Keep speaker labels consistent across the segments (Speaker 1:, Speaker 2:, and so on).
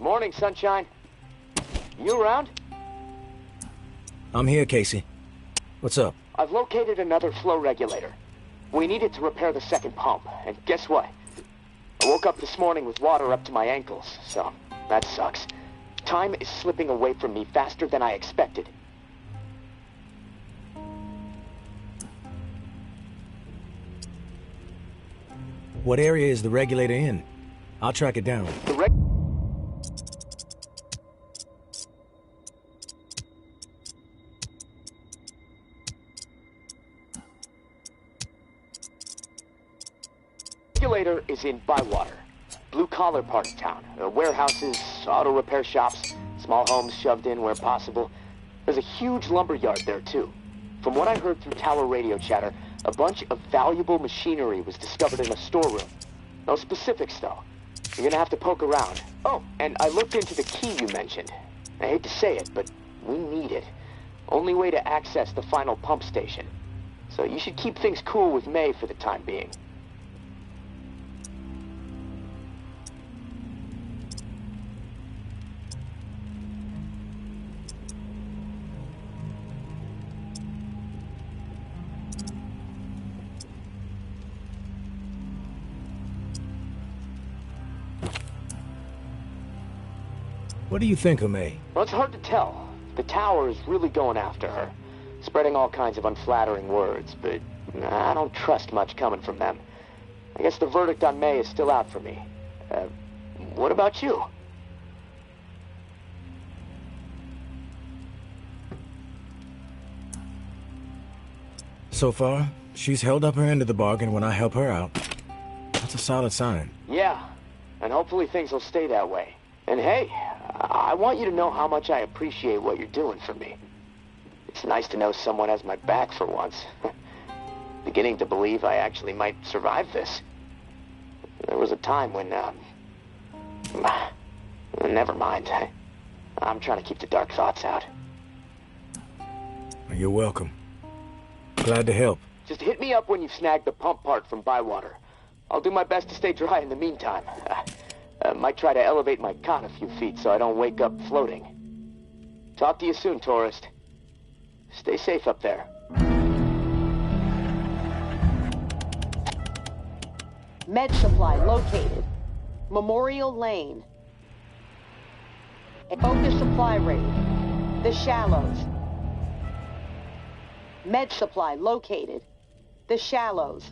Speaker 1: Morning, sunshine. You around?
Speaker 2: I'm here, Casey. What's up?
Speaker 1: I've located another flow regulator. We need it to repair the second pump, and guess what? I woke up this morning with water up to my ankles, so that sucks. Time is slipping away from me faster than I expected.
Speaker 2: What area is the regulator in? I'll track it down.
Speaker 1: The regulator is in Bywater, blue-collar part of town. Warehouses, auto repair shops, small homes shoved in where possible. There's a huge lumber yard there, too. From what I heard through tower radio chatter, a bunch of valuable machinery was discovered in a storeroom. No specifics, though. You're gonna have to poke around. Oh, and I looked into the key you mentioned. I hate to say it, but we need it. Only way to access the final pump station. So you should keep things cool with May for the time being.
Speaker 2: What do you think of May?
Speaker 1: Well, it's hard to tell. The tower is really going after her, spreading all kinds of unflattering words, but I don't trust much coming from them. I guess the verdict on May is still out for me. What about you?
Speaker 2: So far, she's held up her end of the bargain when I help her out. That's a solid sign.
Speaker 1: Yeah, and hopefully things will stay that way. And hey, I want you to know how much I appreciate what you're doing for me. It's nice to know someone has my back for once. Beginning to believe I actually might survive this. There was a time when, never mind. I'm trying to keep the dark thoughts out.
Speaker 2: You're welcome. Glad to help.
Speaker 1: Just hit me up when you've snagged the pump part from Bywater. I'll do my best to stay dry in the meantime. Might try to elevate my cot a few feet so I don't wake up floating. Talk to you soon, tourist. Stay safe up there.
Speaker 3: Med supply located. Memorial Lane. A focus supply raid. The Shallows. Med supply located. The Shallows.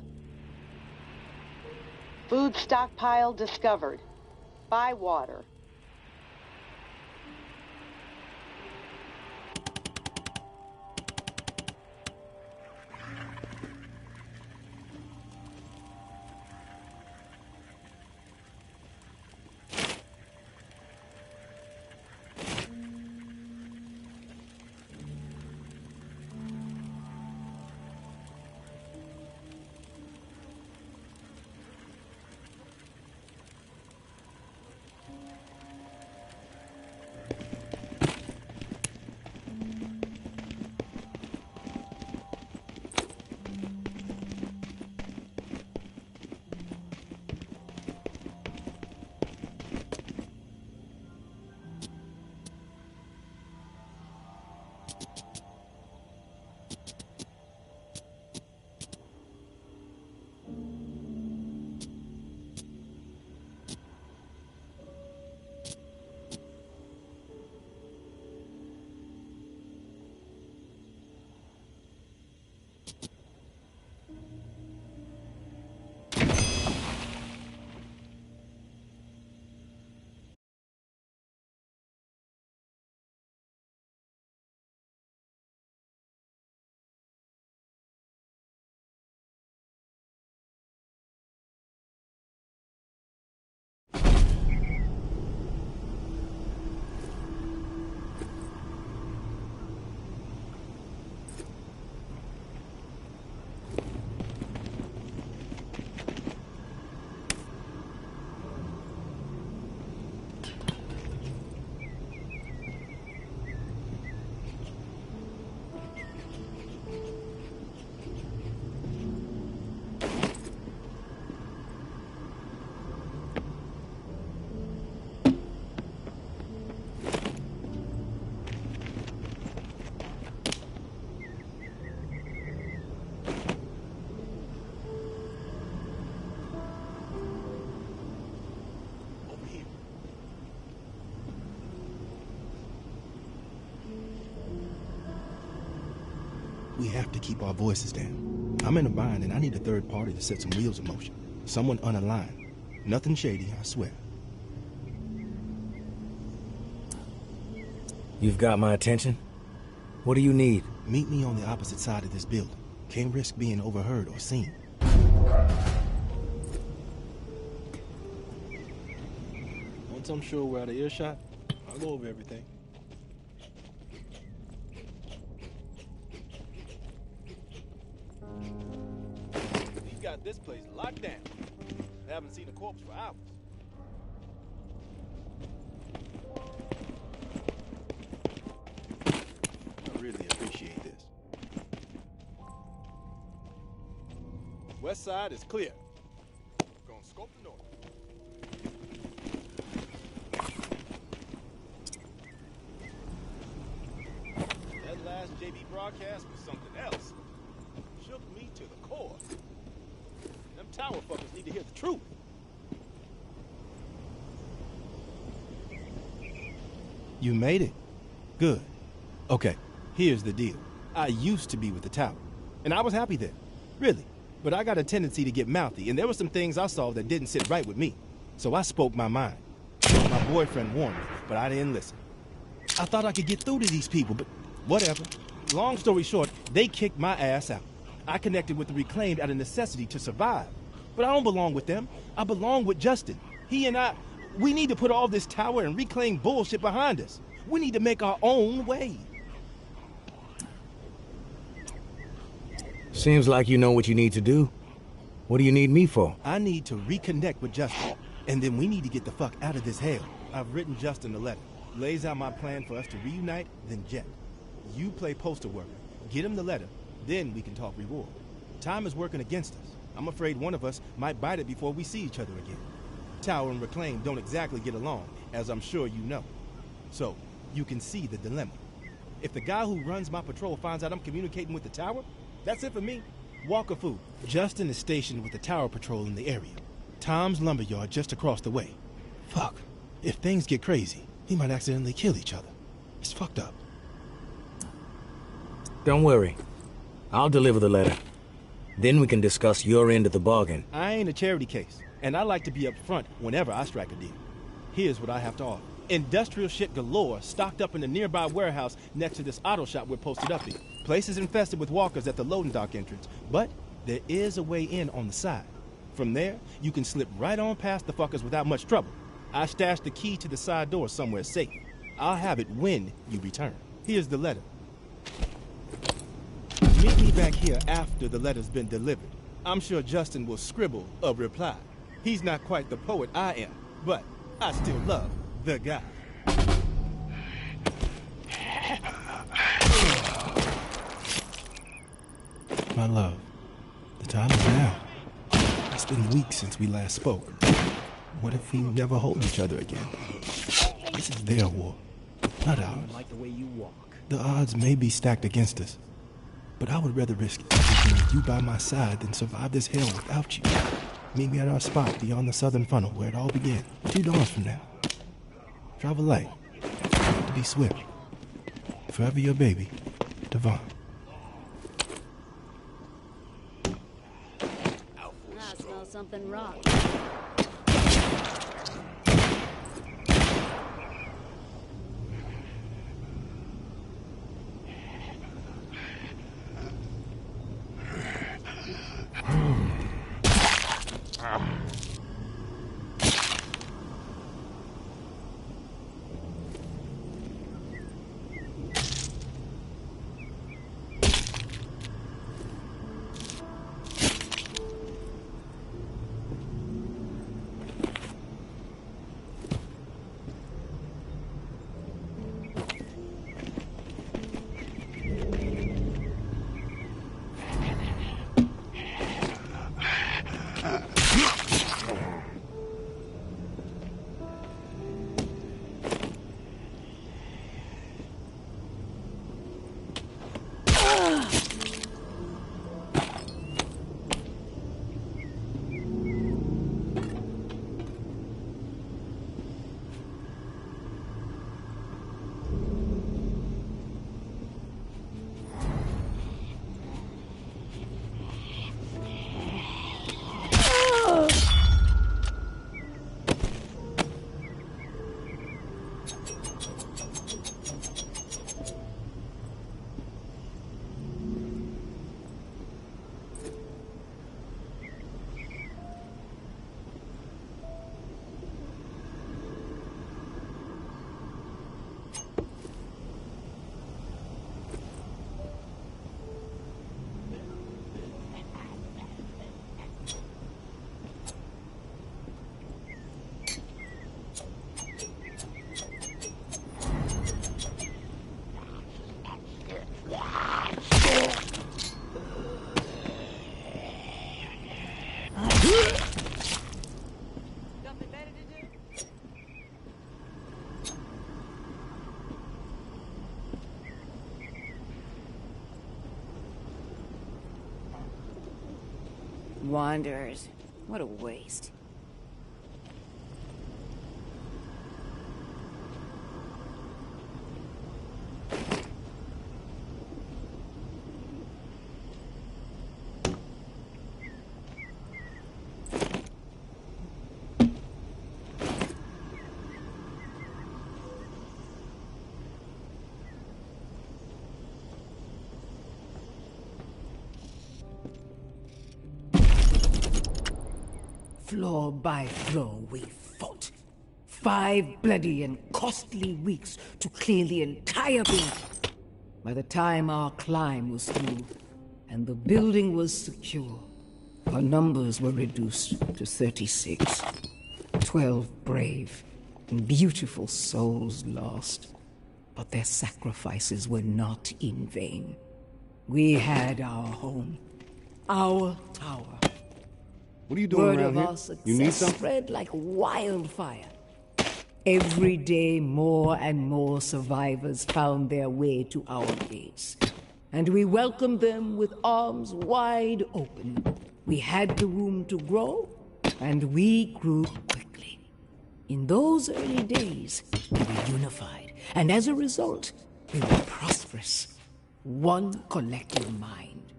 Speaker 3: Food stockpile discovered. Bywater.
Speaker 4: We have to keep our voices down. I'm in a bind and I need a third party to set some wheels in motion. Someone unaligned. Nothing shady, I swear.
Speaker 2: You've got my attention? What do you need?
Speaker 4: Meet me on the opposite side of this building. Can't risk being overheard or seen. Once I'm sure we're out of earshot, I'll go over everything. He's got this place locked down. I haven't seen a corpse for hours. I really appreciate this. West side is clear. Gonna scope the north. That last JV broadcast was something else. Shook me to the core. Them tower fuckers need to hear the truth. You made it. Good. Okay, here's the deal. I used to be with the tower, and I was happy there. Really. But I got a tendency to get mouthy, and there were some things I saw that didn't sit right with me. So I spoke my mind. My boyfriend warned me, but I didn't listen. I thought I could get through to these people, but whatever. Long story short, they kicked my ass out. I connected with the Reclaimed out of necessity to survive. But I don't belong with them. I belong with Justin. He and I, we need to put all this tower and Reclaim bullshit behind us. We need to make our own way.
Speaker 2: Seems like you know what you need to do. What do you need me for?
Speaker 4: I need to reconnect with Justin, and then we need to get the fuck out of this hell. I've written Justin a letter. Lays out my plan for us to reunite, then jet. You play postal worker. Get him the letter, then we can talk reward. Time is working against us. I'm afraid one of us might bite it before we see each other again. Tower and Reclaim don't exactly get along, as I'm sure you know. So, you can see the dilemma. If the guy who runs my patrol finds out I'm communicating with the tower, that's it for me. Walker food. Justin is stationed with the tower patrol in the area. Tom's lumberyard just across the way. Fuck. If things get crazy, he might accidentally kill each other. It's fucked up.
Speaker 2: Don't worry. I'll deliver the letter. Then we can discuss your end of the bargain.
Speaker 4: I ain't a charity case, and I like to be up front whenever I strike a deal. Here's what I have to offer. Industrial shit galore stocked up in the nearby warehouse next to this auto shop we're posted up in. Place is infested with walkers at the loading dock entrance, but there is a way in on the side. From there, you can slip right on past the fuckers without much trouble. I stashed the key to the side door somewhere safe. I'll have it when you return. Here's the letter. Meet me back here after the letter's been delivered. I'm sure Justin will scribble a reply. He's not quite the poet I am, but I still love the guy. My love, the time is now. It's been weeks since we last spoke. What if we never hold each other again? This is their war, not ours.
Speaker 5: I like the way you walk.
Speaker 4: The odds may be stacked against us, but I would rather risk everything with you by my side than survive this hell without you. Meet me at our spot beyond the southern funnel where it all began, 2 dawns from now. Travel light, to be swift. Forever your baby, Devon.
Speaker 6: I smell something wrong.
Speaker 5: Wanderers. What a waste. Floor by floor we fought. 5 bloody and costly weeks to clear the entire building. By the time our climb was through and the building was secure, our numbers were reduced to 36. 12 brave and beautiful souls lost. But their sacrifices were not in vain. We had our home, our tower.
Speaker 7: What are you doing
Speaker 5: Word
Speaker 7: around
Speaker 5: of
Speaker 7: here?
Speaker 5: our success
Speaker 7: You need something?
Speaker 5: spread like wildfire. Every day, more and more survivors found their way to our gates. And we welcomed them with arms wide open. We had the room to grow, and we grew quickly. In those early days, we were unified, and as a result, we were prosperous. One collective mind.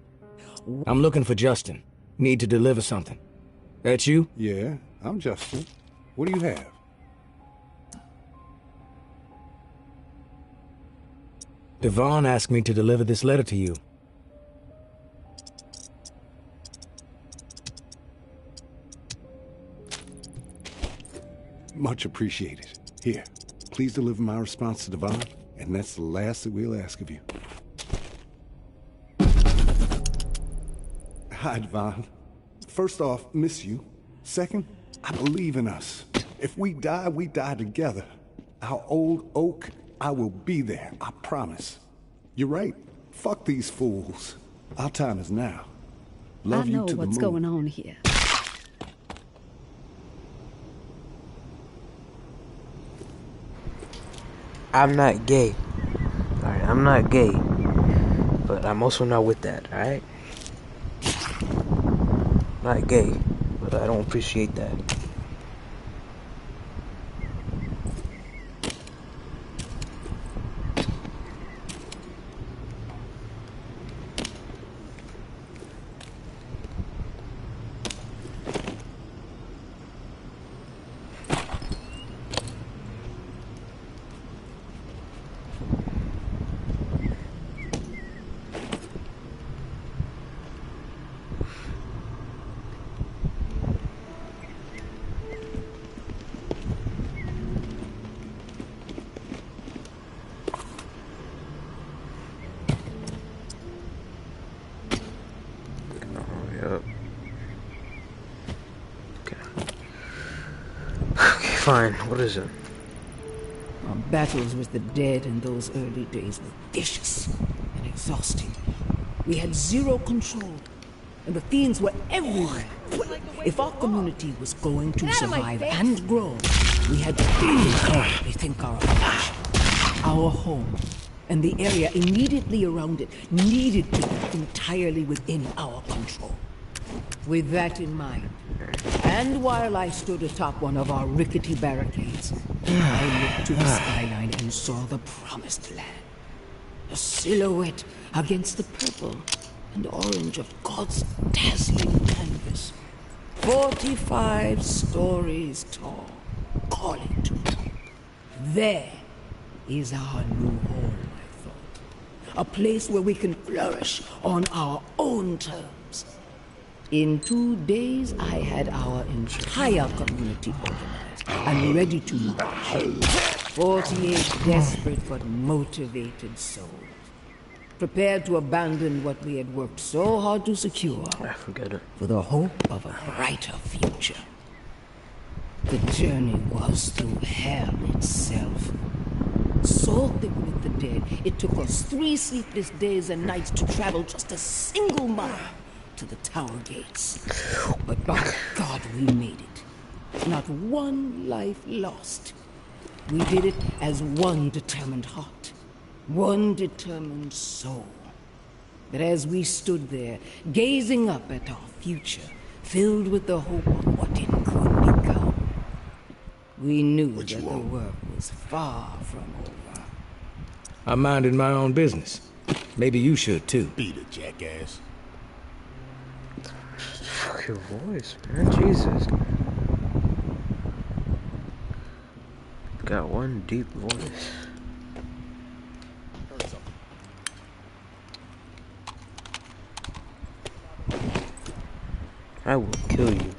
Speaker 2: I'm looking for Justin. Need to deliver something. That you?
Speaker 7: Yeah, I'm Justin. What do you have?
Speaker 2: Devon asked me to deliver this letter to you.
Speaker 7: Much appreciated. Here, please deliver my response to Devon, and that's the last that we'll ask of you. Hi, Devon. First off, miss you. Second, I believe in us. If we die together. Our old oak, I will be there, I promise. You're right. Fuck these fools. Our time is now. Love
Speaker 6: I know
Speaker 7: you to
Speaker 6: what's
Speaker 7: the moon.
Speaker 6: going on here.
Speaker 8: I'm not gay. Alright, I'm not gay. But I'm also not with that, alright? Not gay, but I don't appreciate that. Fine, what is it?
Speaker 5: Our battles with the dead in those early days were vicious and exhausting. We had zero control, and the fiends were everywhere. If our community was going to survive and grow, we had to rethink our approach. Our home and the area immediately around it needed to be entirely within our control. With that in mind, and while I stood atop one of our rickety barricades, I looked to the skyline and saw the promised land. A silhouette against the purple and orange of God's dazzling canvas. 45 stories tall, calling to me. There is our new home, I thought. A place where we can flourish on our own terms. In 2 days, I had our entire community organized and ready to march. 48 desperate but motivated souls, prepared to abandon what we had worked so hard to secure
Speaker 8: Forget it.
Speaker 5: for the hope of a brighter future. The journey was through hell itself. So thick with the dead, it took us 3 sleepless days and nights to travel just a single mile to the tower gates. But by God, we made it. Not one life lost. We did it as one determined heart, one determined soul. But as we stood there, gazing up at our future, filled with the hope of what it could become. We knew that the work was far from over.
Speaker 2: I'm minding my own business. Maybe you should too.
Speaker 4: Beat it, jackass.
Speaker 8: Fuck your voice, man. Jesus. Got one deep voice. I will kill you.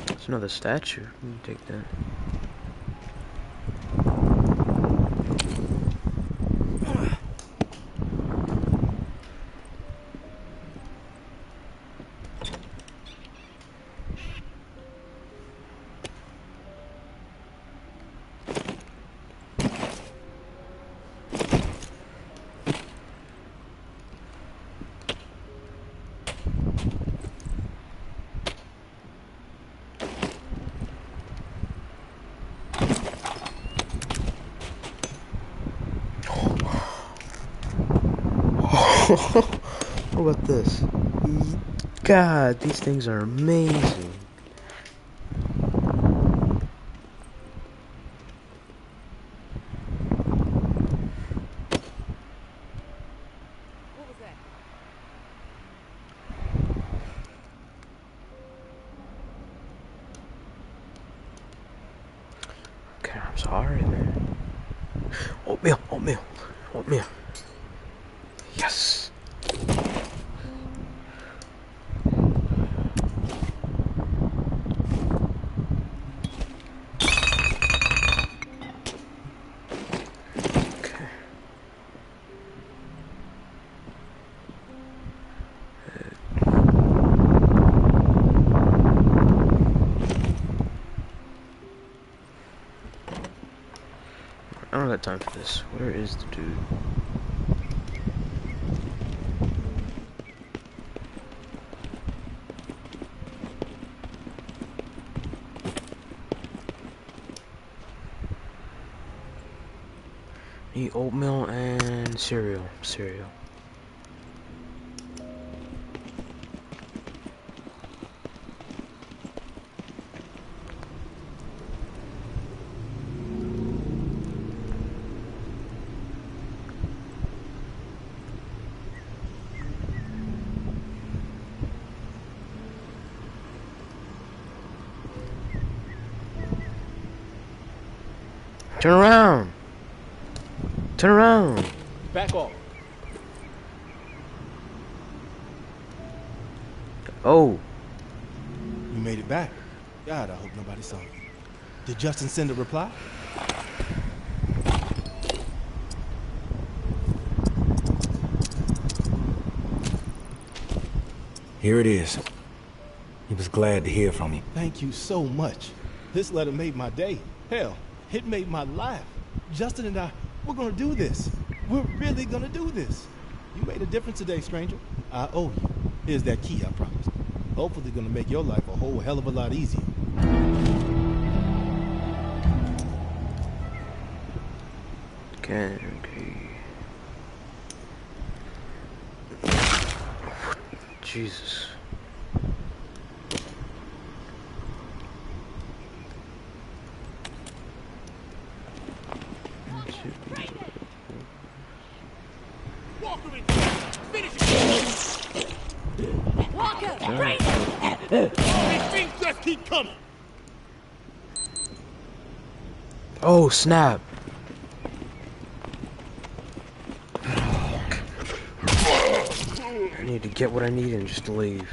Speaker 8: There's another statue. You can take that. What about this? God, these things are amazing. Okay, I'm sorry, man. Oatmeal, oatmeal, oatmeal. Yes. I don't got time for this. Where is the dude? Eat oatmeal and cereal. Cereal. Turn around! Turn around!
Speaker 4: Back off.
Speaker 8: Oh!
Speaker 4: You made it back. God, I hope nobody saw you. Did Justin send a reply?
Speaker 2: Here it is. He was glad to hear from you.
Speaker 4: Thank you so much. This letter made my day. Hell, it made my life. Justin and I, we're gonna do this. We're really gonna do this. You made a difference today, stranger. I owe you. Here's that key I promised. Hopefully gonna make your life a whole hell of a lot easier.
Speaker 8: Okay. Jesus.
Speaker 4: Just keep coming.
Speaker 8: Oh, snap. need to get what I need and just leave.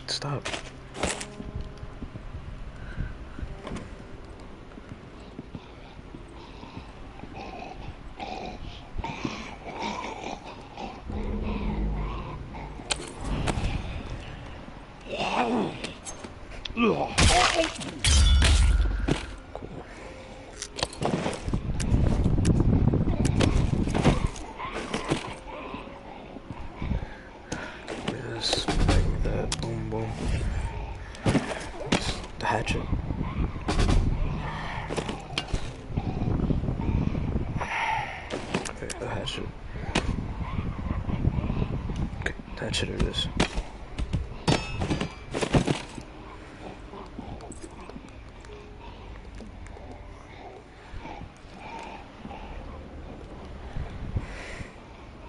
Speaker 8: Stop. This, like that, boom, boom. The hatchet. Okay, the hatchet. Okay, the hatchet it is.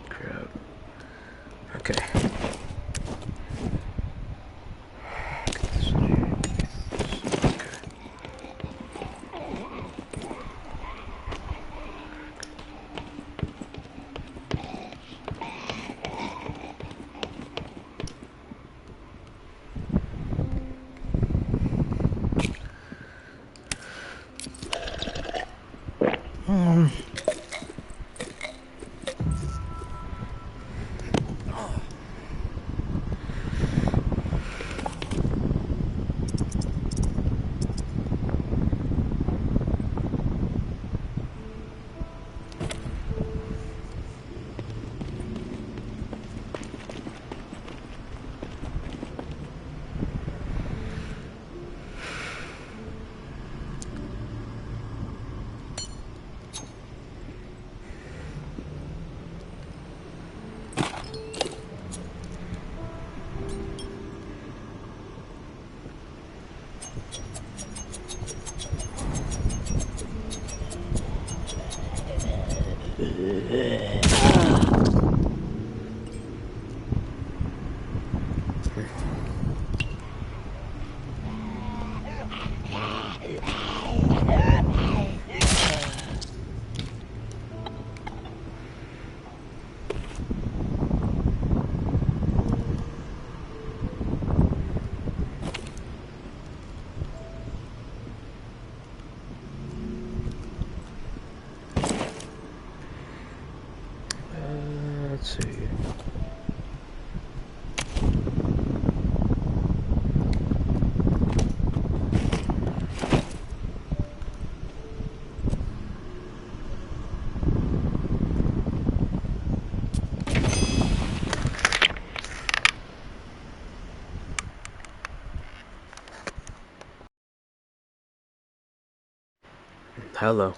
Speaker 8: Crap. Okay. Let's see. Hello.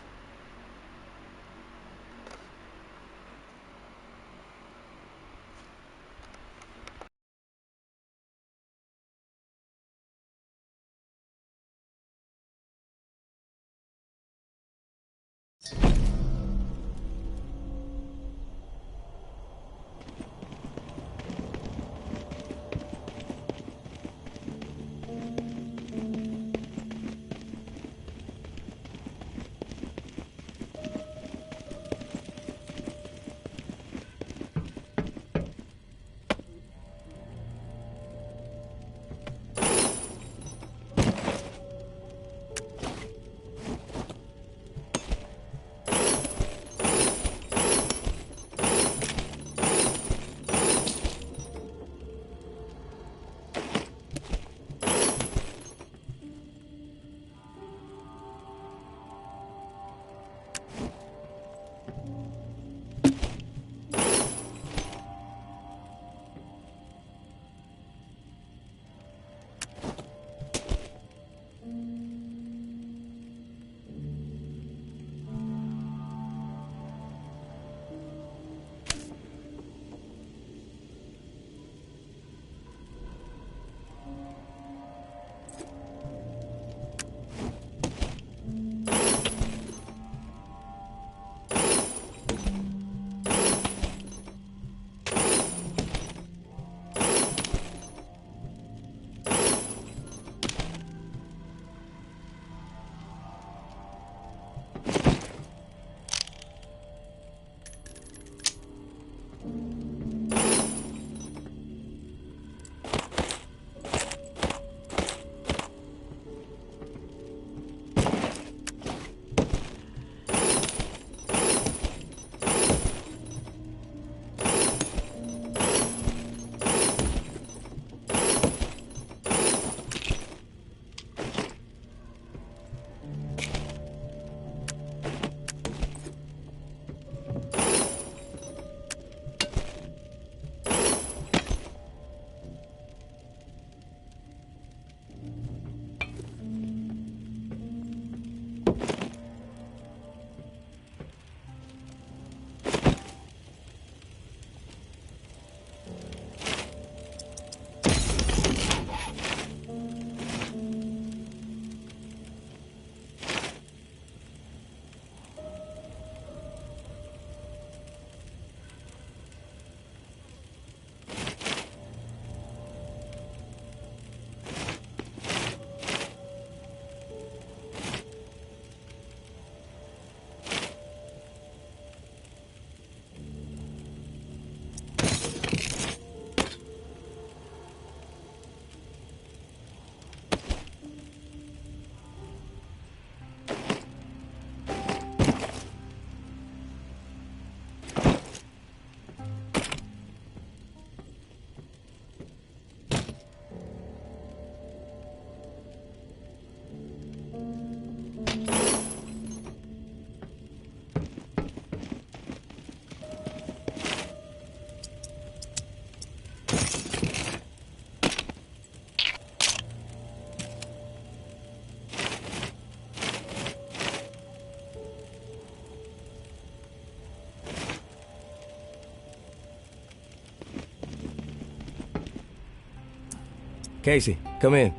Speaker 2: Casey, come in.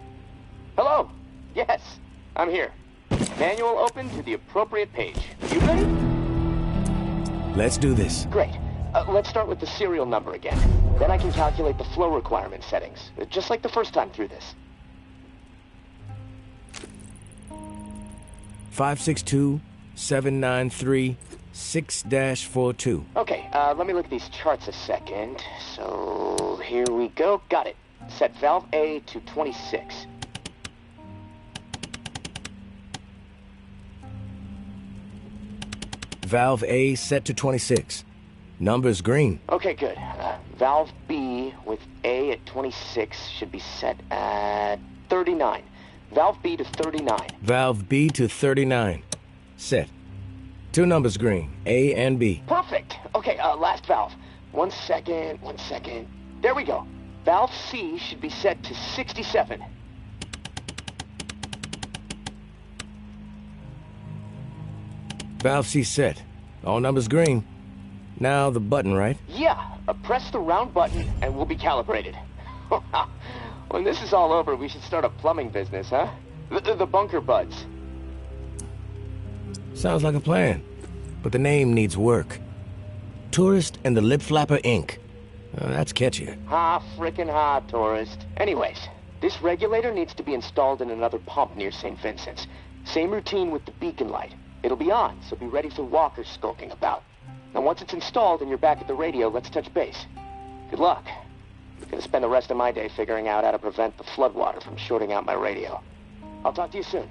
Speaker 1: Hello. Yes, I'm here. Manual open to the appropriate page. You ready?
Speaker 2: Let's do this.
Speaker 1: Great. Let's start with the serial number again. Then I can calculate the flow requirement settings, just like the first time through this.
Speaker 2: 562-793-6-42.
Speaker 1: Okay, let me look at these charts a second. So, here we go. Got it. Set valve A to 26.
Speaker 2: Valve A set to 26. Number's green.
Speaker 1: Okay, good. Valve B with A at 26 should be set at 39. Valve B to 39.
Speaker 2: Valve B to 39. Set. Two numbers green, A and B.
Speaker 1: Perfect. Okay, last valve. One second. There we go. Valve C should be set to 67.
Speaker 2: Valve C set. All numbers green. Now the button, right?
Speaker 1: Yeah, press the round button and we'll be calibrated. When this is all over, we should start a plumbing business, huh? The Bunker Buds.
Speaker 2: Sounds like a plan. But the name needs work. Tourist and the Lip Flapper Inc. That's catchier.
Speaker 1: Ha, frickin' ha, tourist. Anyways, this regulator needs to be installed in another pump near St. Vincent's. Same routine with the beacon light. It'll be on, so be ready for walkers skulking about. Now once it's installed and you're back at the radio, let's touch base. Good luck. Gonna spend the rest of my day figuring out how to prevent the floodwater from shorting out my radio. I'll talk to you soon.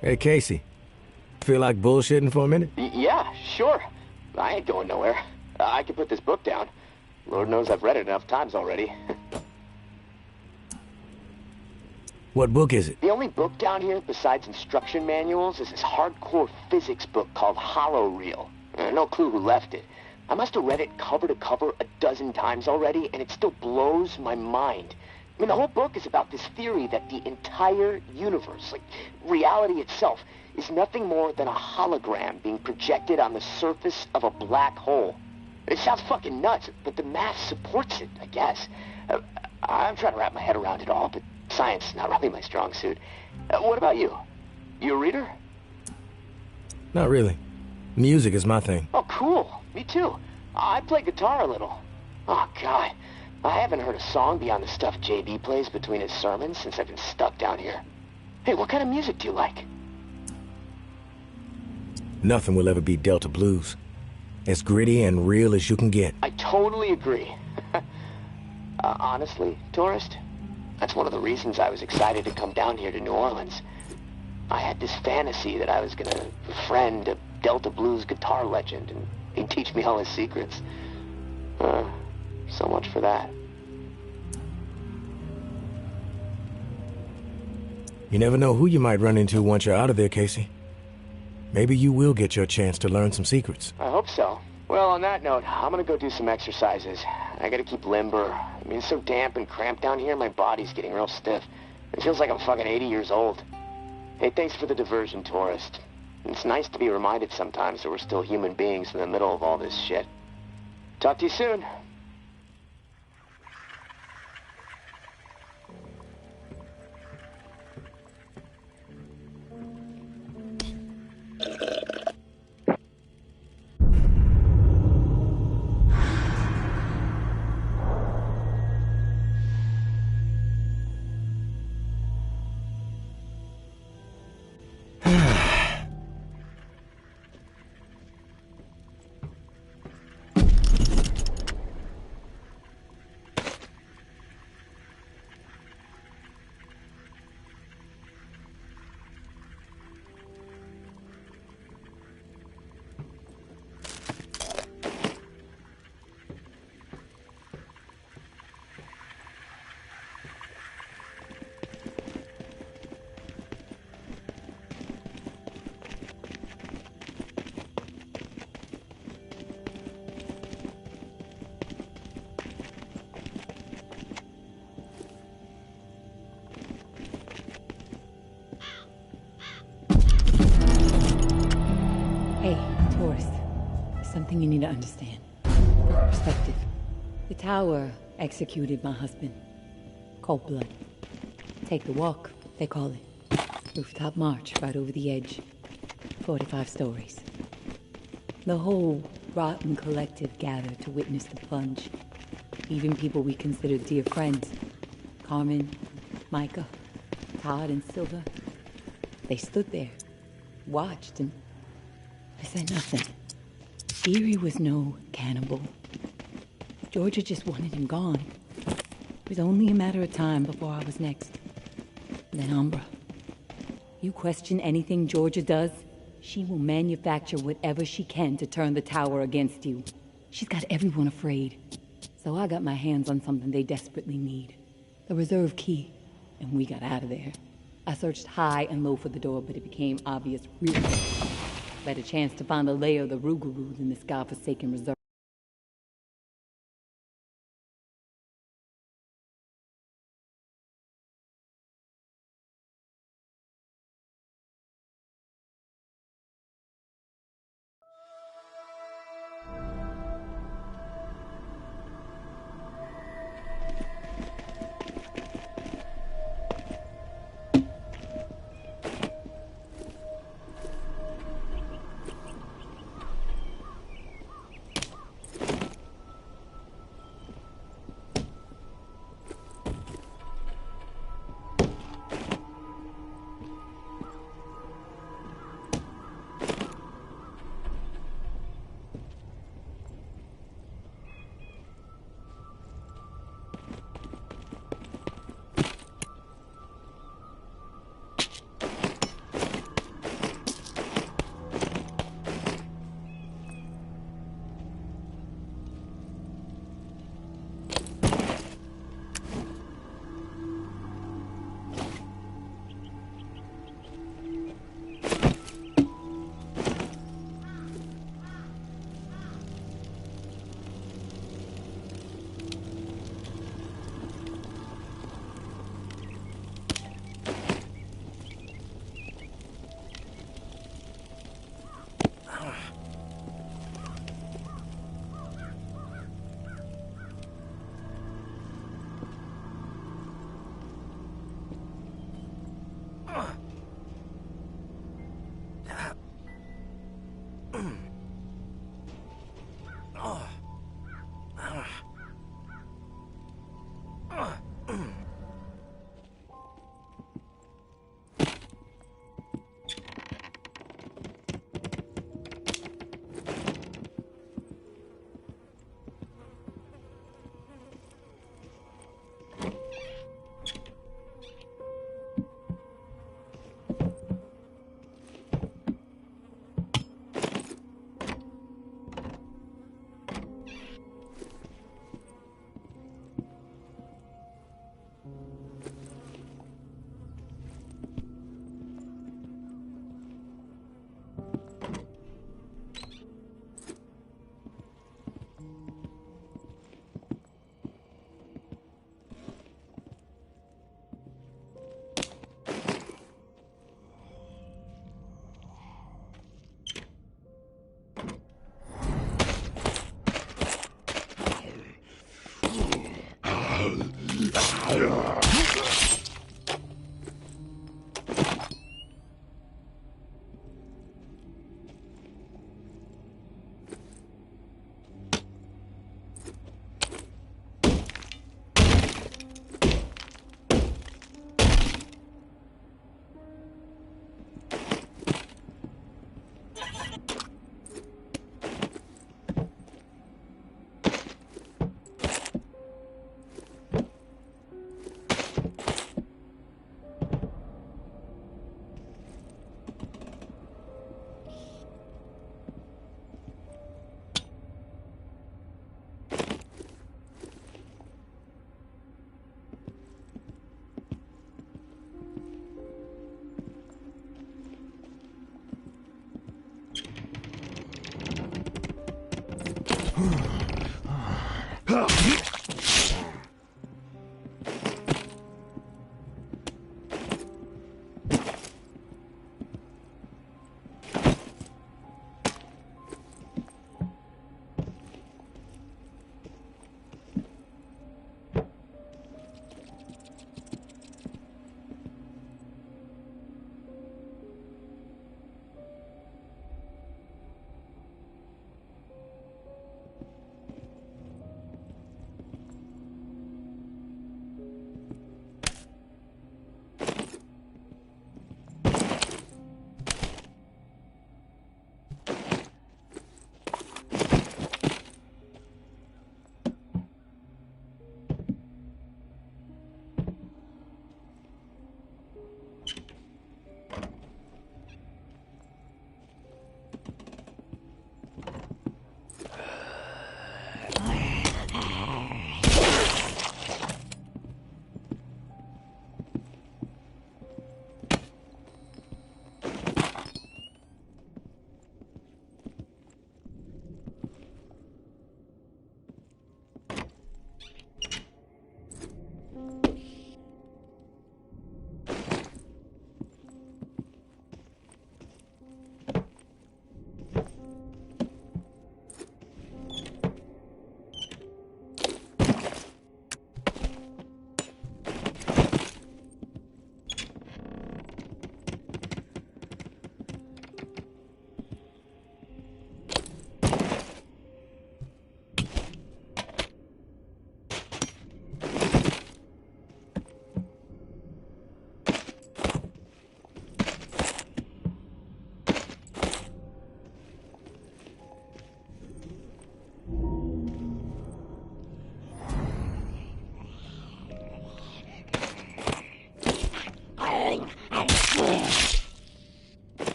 Speaker 2: Hey, Casey. Feel like bullshitting for a minute?
Speaker 1: Yeah, sure. I ain't going nowhere. I can put this book down. Lord knows I've read it enough times already.
Speaker 2: What book is it?
Speaker 1: The only book down here, besides instruction manuals, is this hardcore physics book called Hollow Reel. No clue who left it. I must have read it cover to cover a dozen times already, and it still blows my mind. I mean, the whole book is about this theory that the entire universe, like reality itself, is nothing more than a hologram being projected on the surface of a black hole. It sounds fucking nuts, but the math supports it, I guess. I'm trying to wrap my head around it all, but science is not really my strong suit. What about you? You a reader?
Speaker 2: Not really. Music is my thing.
Speaker 1: Oh, cool. Me too. I play guitar a little. Oh, God. I haven't heard a song beyond the stuff JB plays between his sermons since I've been stuck down here. Hey, what kind of music do you like?
Speaker 2: Nothing will ever beat Delta Blues. As gritty and real as you can get.
Speaker 1: I totally agree. Honestly, tourist, that's one of the reasons I was excited to come down here to New Orleans. I had this fantasy that I was gonna befriend a Delta Blues guitar legend and he'd teach me all his secrets. So much for that.
Speaker 2: You never know who you might run into once you're out of there, Casey. Maybe you will get your chance to learn some secrets.
Speaker 1: I hope so. Well, on that note, I'm gonna go do some exercises. I gotta keep limber. I mean, it's so damp and cramped down here, my body's getting real stiff. It feels like I'm fucking 80 years old. Hey, thanks for the diversion, tourist. It's nice to be reminded sometimes that we're still human beings in the middle of all this shit. Talk to you soon.
Speaker 9: Something you need to understand. Perspective. The tower executed my husband. Cold blood. Take the walk, they call it. Rooftop march right over the edge. 45 stories. The whole rotten collective gathered to witness the plunge. Even people we considered dear friends. Carmen, Micah, Todd, and Silva. They stood there, watched, and I said nothing. Erie was no cannibal. Georgia just wanted him gone. It was only a matter of time before I was next. Then Umbra. You question anything Georgia does, she will manufacture whatever she can to turn the tower against you. She's got everyone afraid. So I got my hands on something they desperately need. The reserve key. And we got out of there. I searched high and low for the door, but it became obvious real quick. Better chance to find the lair of the Rougarou than this godforsaken reserve.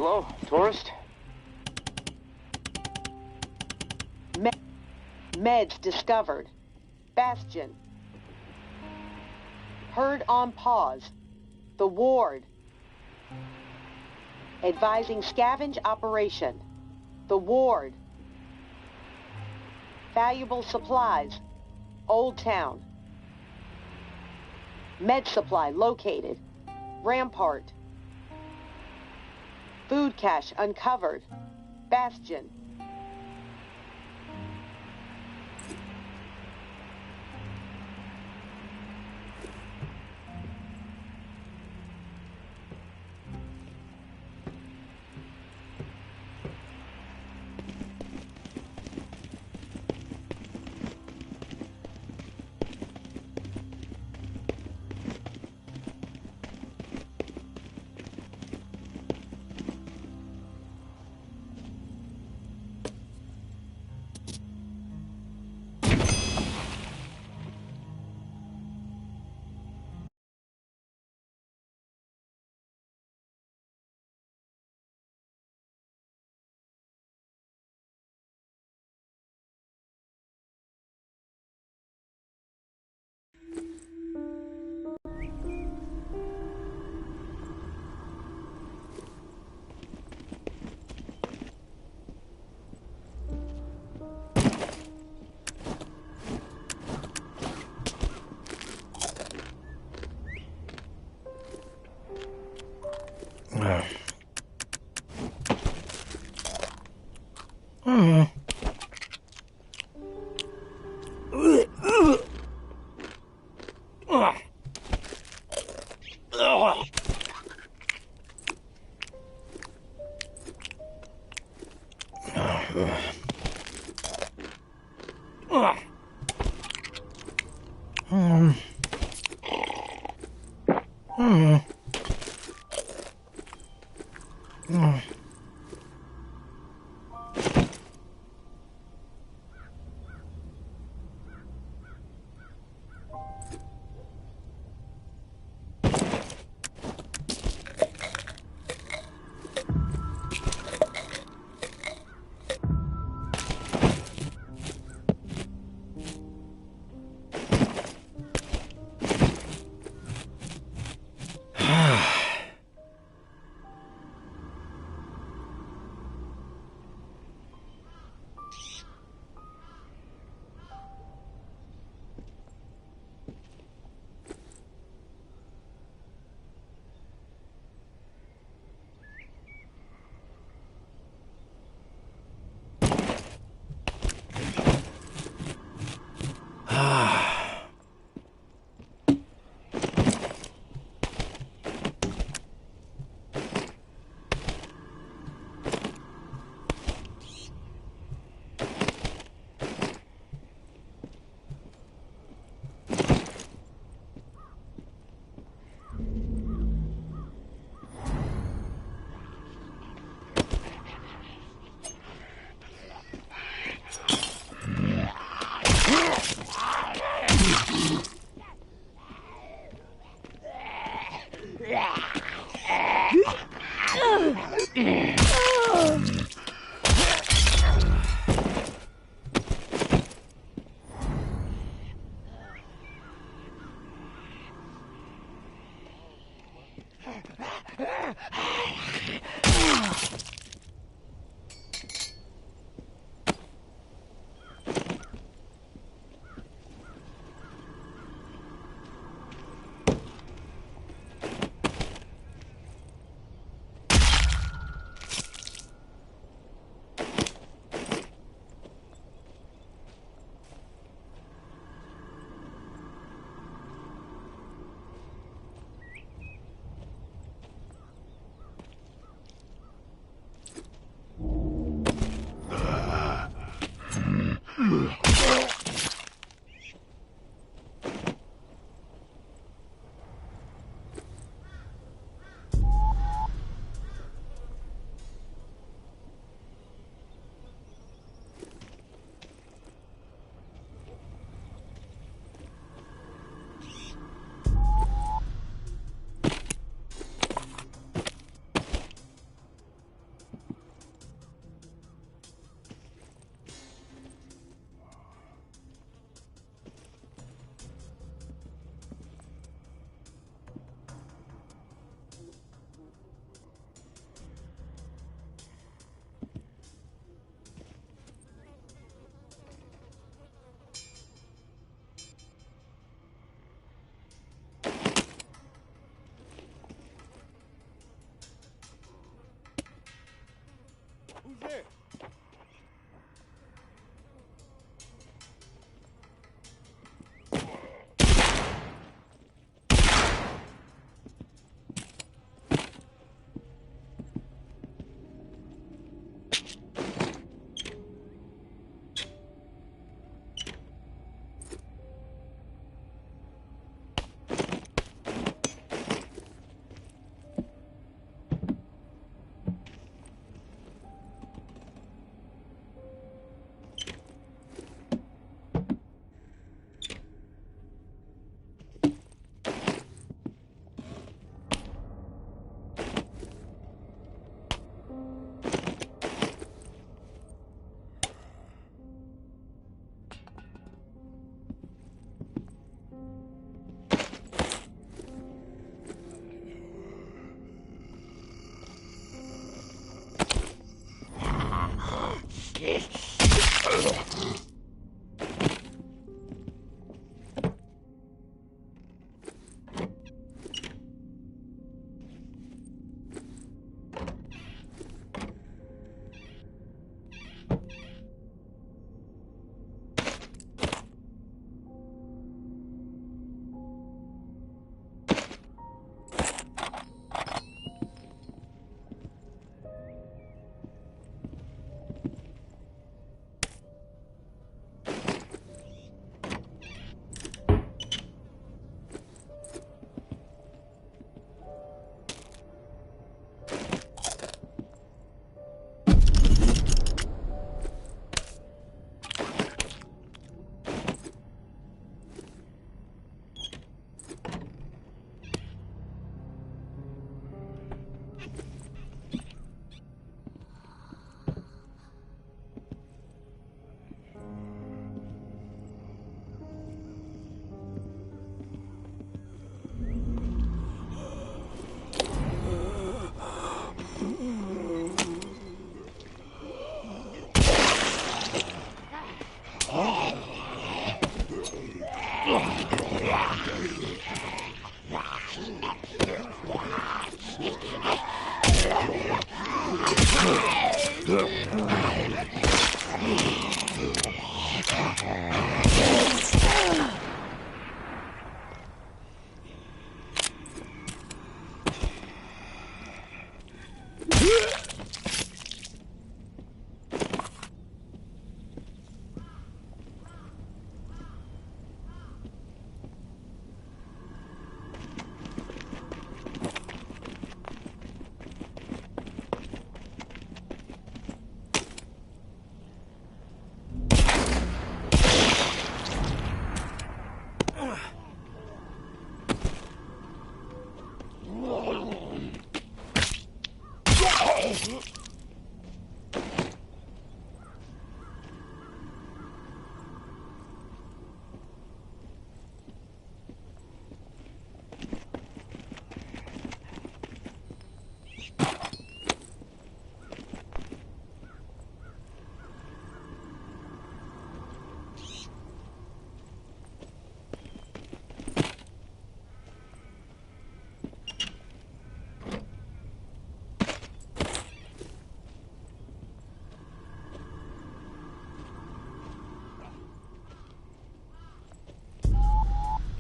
Speaker 1: Hello, tourist?
Speaker 3: Meds discovered. Bastion. Heard on pause. The ward. Advising scavenge operation. The ward. Valuable supplies. Old Town. Med supply located. Rampart. Food cache uncovered. Bastion.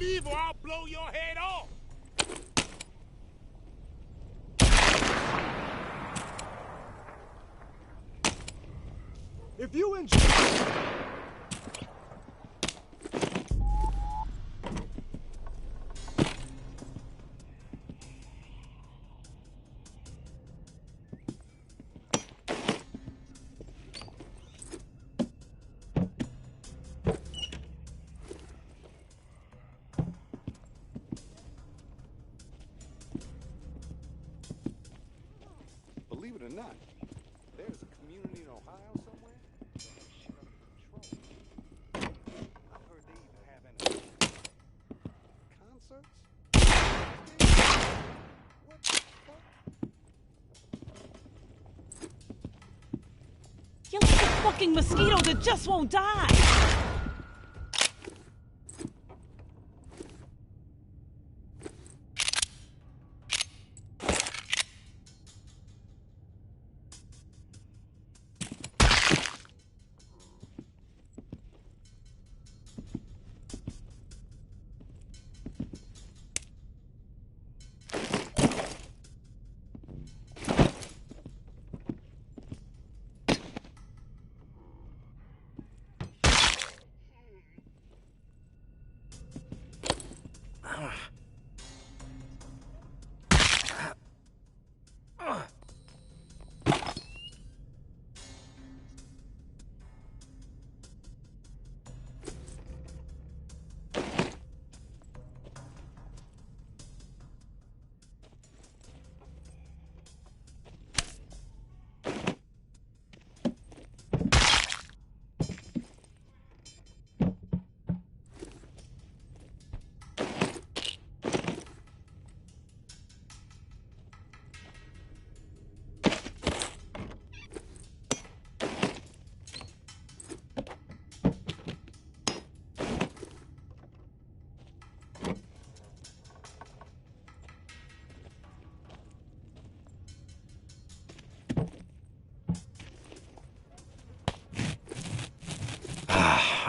Speaker 4: leave or I'll blow your head off! If you enjoy... Believe it or not, there's a community in Ohio somewhere that has shit under control. I've heard they even have concerts? What the fuck?
Speaker 10: You're like a fucking mosquito that just won't die!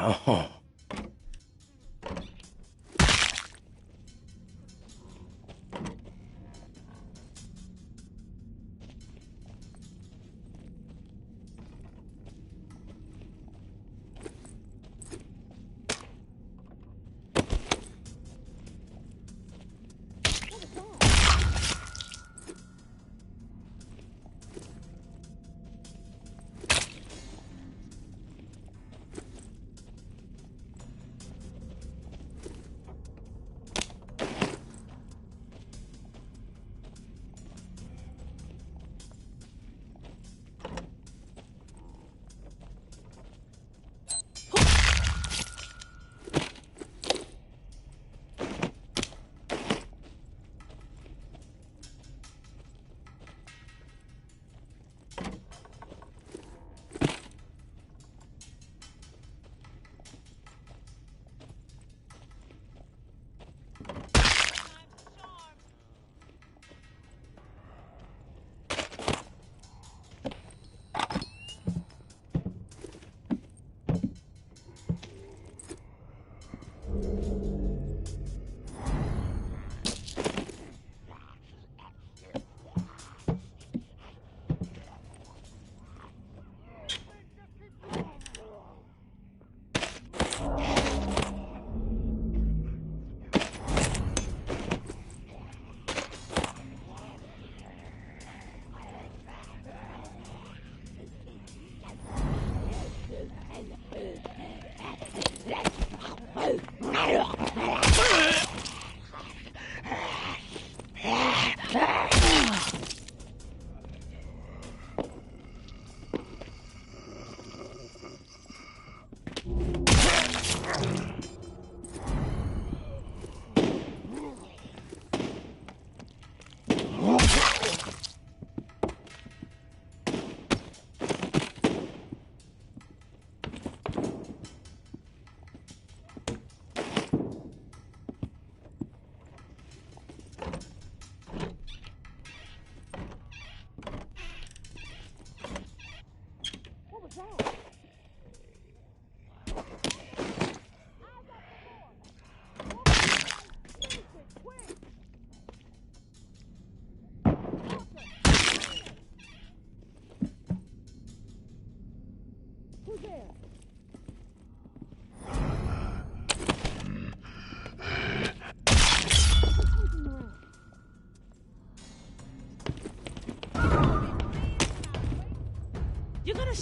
Speaker 2: Oh.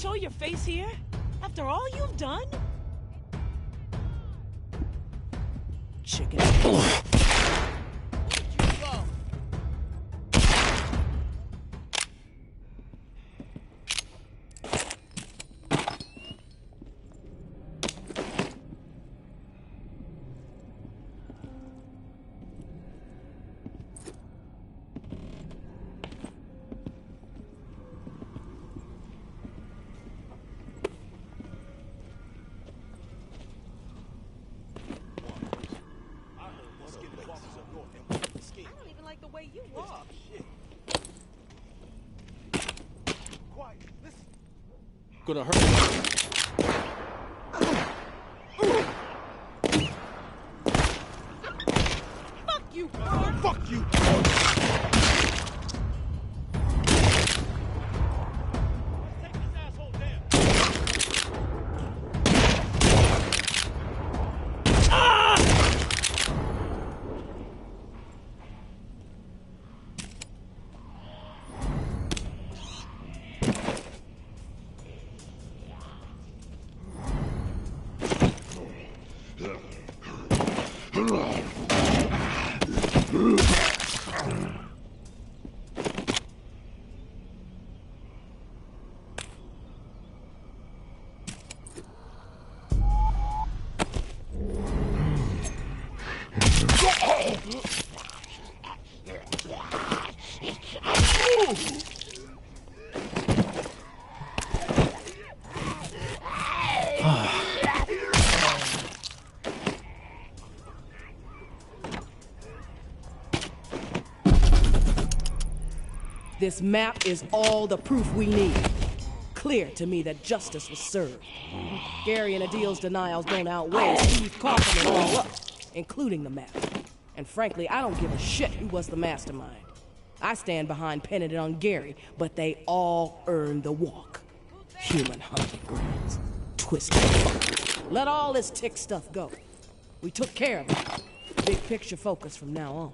Speaker 10: show your face here? After all you've done?
Speaker 11: Chicken.
Speaker 12: Gonna hurt.
Speaker 10: Fuck you, Gordon!
Speaker 12: Fuck you!
Speaker 11: This map is all the proof we need. Clear to me that justice was served. Gary and Adil's denials don't outweigh Steve coughing it all up, including the map. And frankly, I don't give a shit who was the mastermind. I stand behind pinning it on Gary, but they all earned the walk. Human hunting grounds. Twisted fuck. Let all this tick stuff go. We took care of it. Big picture focus from now on.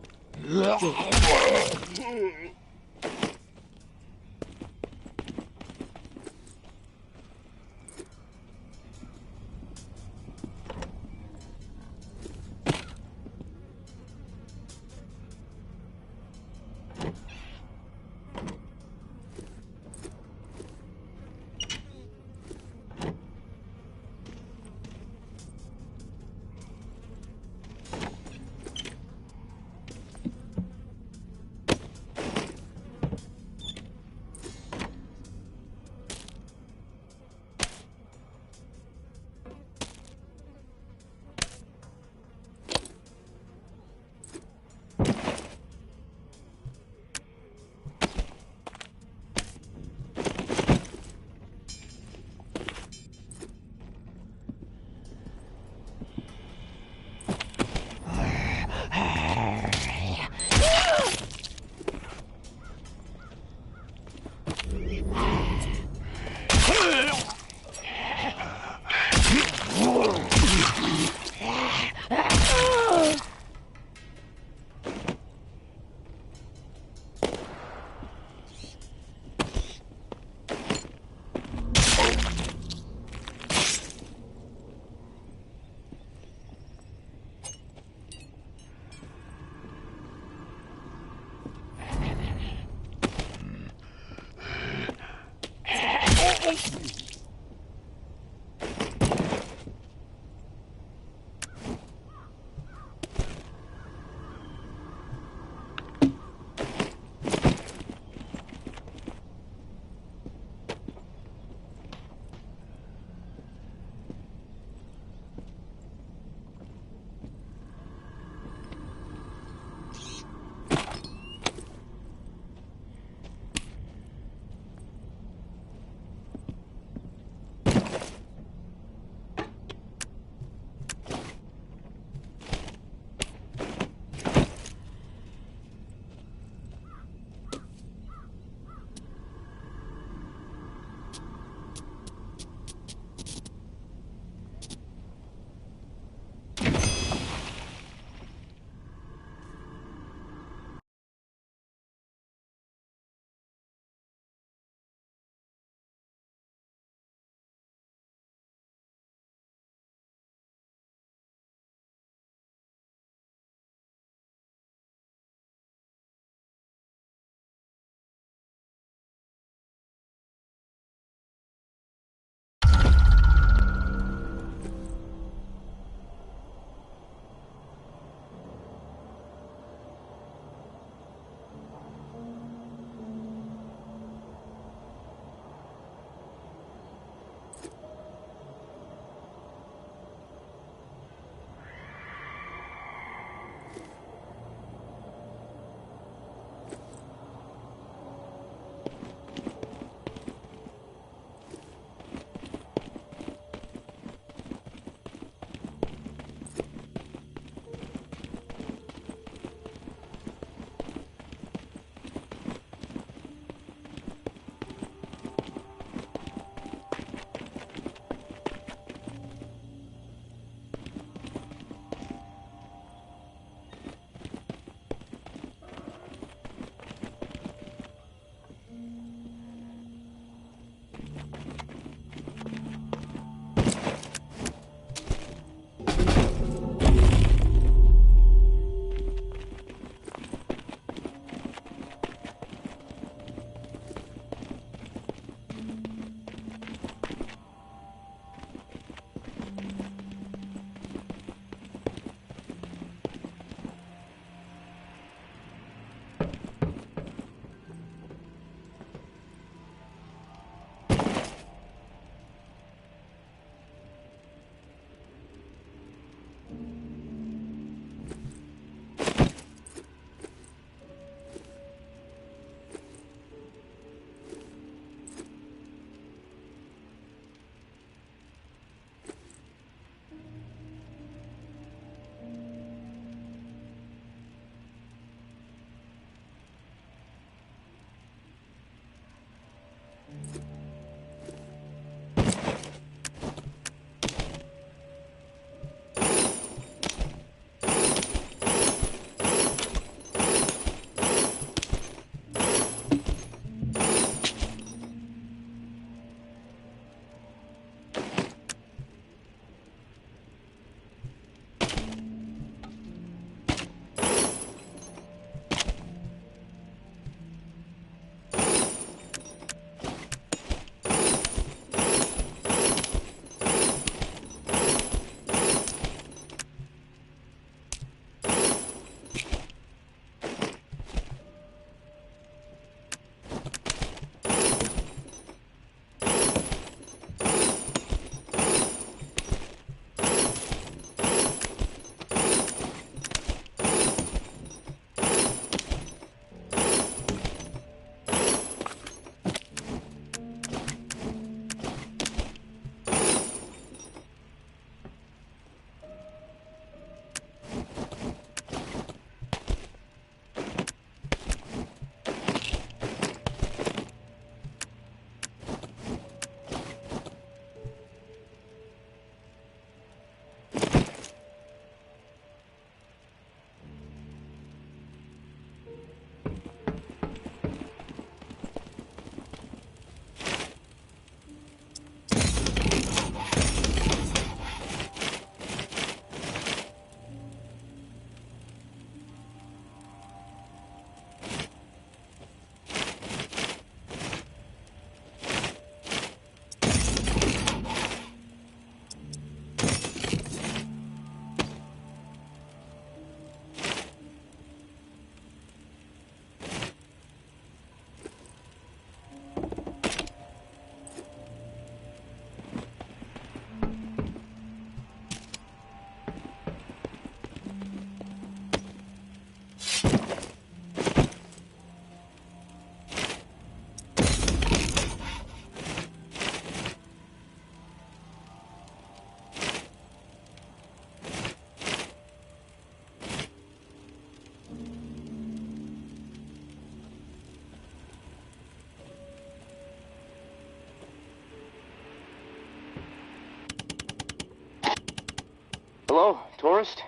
Speaker 1: Hello, tourist?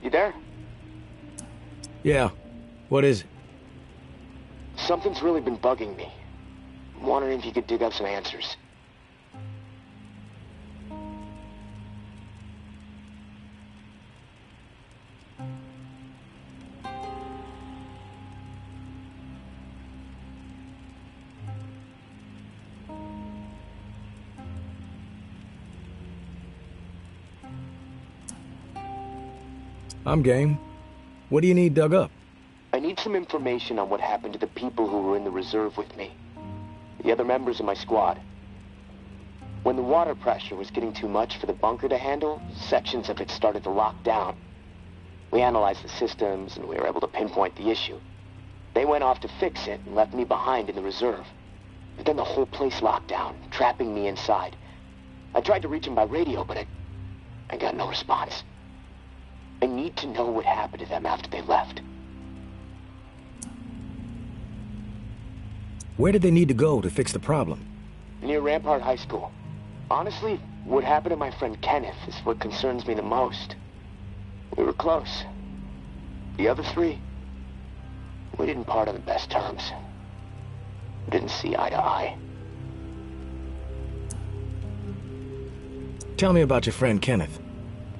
Speaker 1: You there?
Speaker 2: Yeah. What is it?
Speaker 1: Something's really been bugging me. I'm wondering if you could dig up some answers.
Speaker 2: I'm game. What do you need dug up?
Speaker 1: I need some information on what happened to the people who were in the reserve with me. The other members of my squad. When the water pressure was getting too much for the bunker to handle, sections of it started to lock down. We analyzed the systems and we were able to pinpoint the issue. They went off to fix it and left me behind in the reserve. But then the whole place locked down, trapping me inside. I tried to reach them by radio, but I got no response. I need to know what happened to them after they left.
Speaker 2: Where did they need to go to fix the problem?
Speaker 1: Near Rampart High School. Honestly, what happened to my friend Kenneth is what concerns me the most. We were close. The other three, we didn't part on the best terms. We didn't see eye to eye.
Speaker 2: Tell me about your friend Kenneth.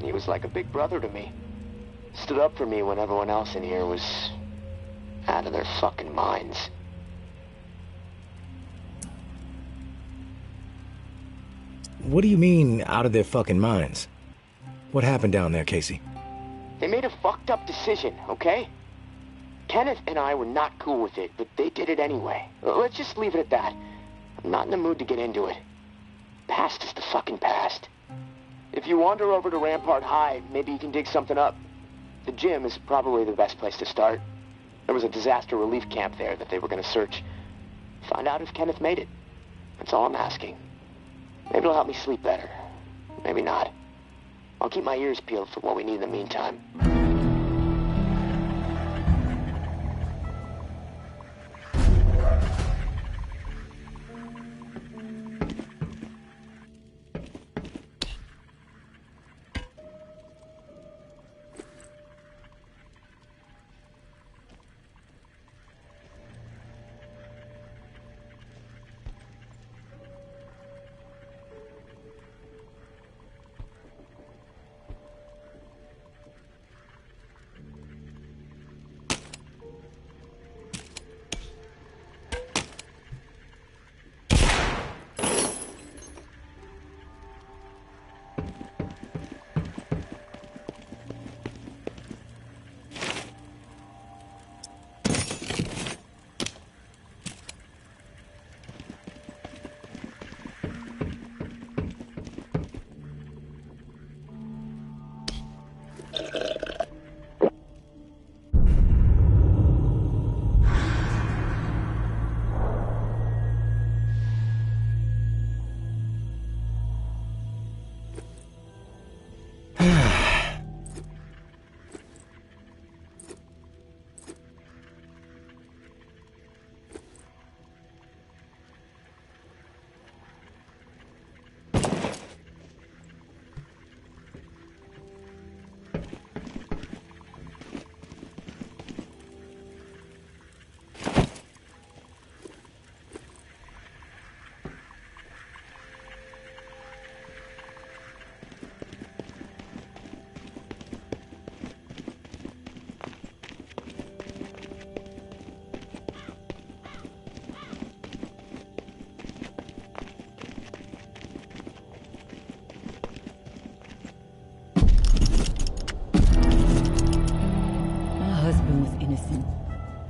Speaker 1: He was like a big brother to me. Stood up for me when everyone else in here was out of their fucking minds.
Speaker 2: What do you mean, out of their fucking minds? What happened down there, Casey?
Speaker 1: They made a fucked up decision, okay? Kenneth and I were not cool with it, but they did it anyway. Let's just leave it at that. I'm not in the mood to get into it. Past is the fucking past. If you wander over to Rampart High, maybe you can dig something up. The gym is probably the best place to start. There was a disaster relief camp there that they were going to search. Find out if Kenneth made it. That's all I'm asking. Maybe it'll help me sleep better. Maybe not. I'll keep my ears peeled for what we need in the meantime.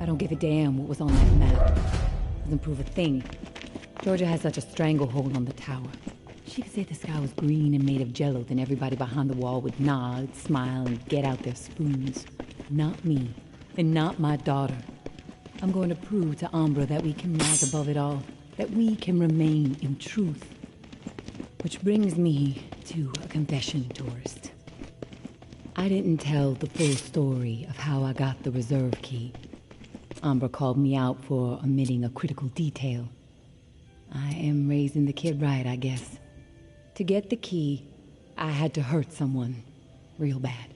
Speaker 9: I don't give a damn what was on that map. Doesn't prove a thing. Georgia has such a stranglehold on the tower. She could say the sky was green and made of jello, then everybody behind the wall would nod, smile, and get out their spoons. Not me, and not my daughter. I'm going to prove to Umbra that we can rise above it all, that we can remain in truth. Which brings me to a confession, tourist. I didn't tell the full story of how I got the reserve key. Umbra called me out for omitting a critical detail. I am raising the kid right, I guess. To get the key, I had to hurt someone. Real bad.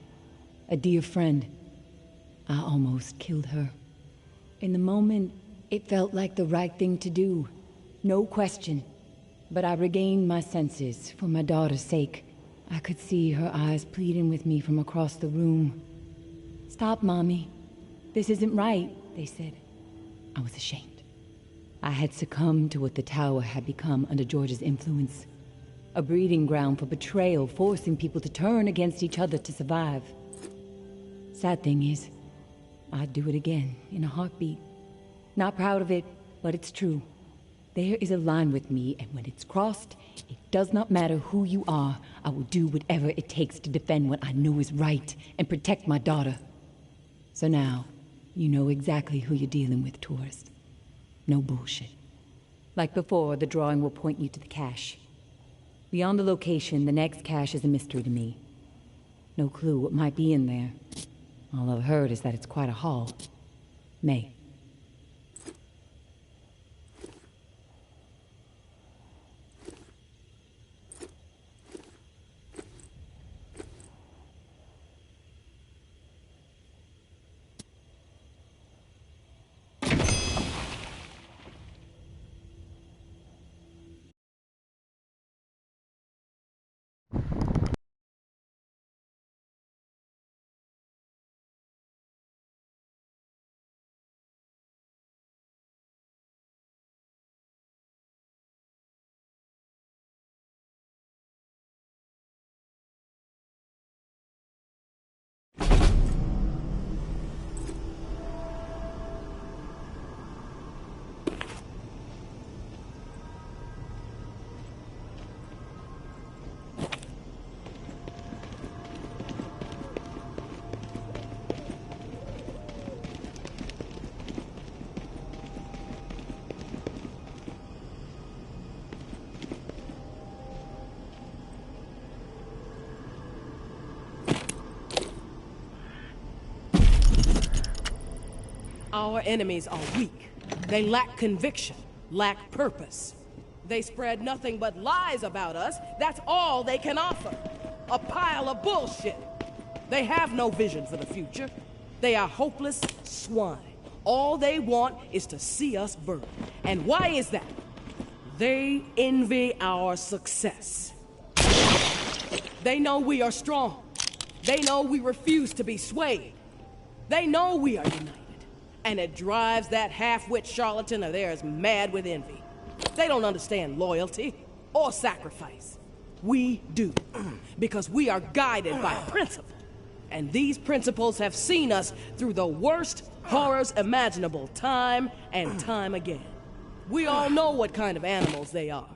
Speaker 9: A dear friend. I almost killed her. In the moment, it felt like the right thing to do. No question. But I regained my senses for my daughter's sake. I could see her eyes pleading with me from across the room. "Stop, Mommy. This isn't right," they said. I was ashamed. I had succumbed to what the tower had become under George's influence. A breeding ground for betrayal, forcing people to turn against each other to survive. Sad thing is, I'd do it again in a heartbeat. Not proud of it, but it's true. There is a line with me, and when it's crossed, it does not matter who you are. I will do whatever it takes to defend what I know is right and protect my daughter. So now, you know exactly who you're dealing with, tourist. No bullshit. Like before, the drawing will point you to the cache. Beyond the location, the next cache is a mystery to me. No clue what might be in there. All I've heard is that it's quite a haul. May.
Speaker 11: Our enemies are weak. They lack conviction, lack purpose. They spread nothing but lies about us. That's all they can offer. A pile of bullshit. They have no vision for the future. They are hopeless swine. All they want is to see us burn. And why is that? They envy our success. They know we are strong. They know we refuse to be swayed. They know we are united. And it drives that half-wit charlatan of theirs mad with envy. They don't understand loyalty or sacrifice. We do. Because we are guided by principle. And these principles have seen us through the worst horrors imaginable time and time again. We all know what kind of animals they are.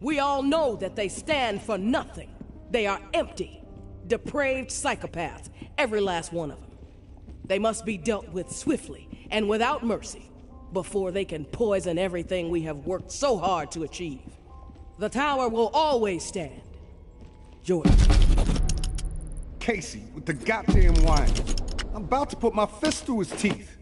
Speaker 11: We all know that they stand for nothing. They are empty, depraved psychopaths, every last one of them. They must be dealt with swiftly and without mercy before they can poison everything we have worked so hard to achieve. The tower will always stand. Jordan.
Speaker 7: Casey, with the goddamn wine. I'm about to put my fist through his teeth.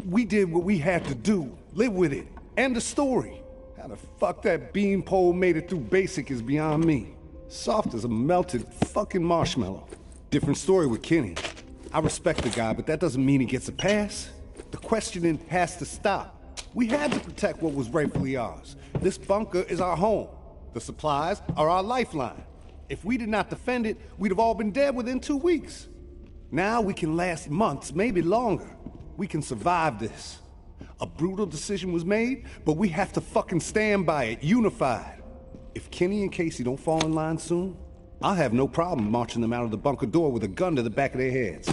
Speaker 7: We did what we had to do. Live with it. End the story. How the fuck that beanpole made it through basic is beyond me. Soft as a melted fucking marshmallow. Different story with Kenny. I respect the guy, but that doesn't mean he gets a pass. The questioning has to stop. We had to protect what was rightfully ours. This bunker is our home. The supplies are our lifeline. If we did not defend it, we'd have all been dead within 2 weeks. Now we can last months, maybe longer. We can survive this. A brutal decision was made, but we have to fucking stand by it, unified. If Kenny and Casey don't fall in line soon, I'll have no problem marching them out of the bunker door with a gun to the back of their heads.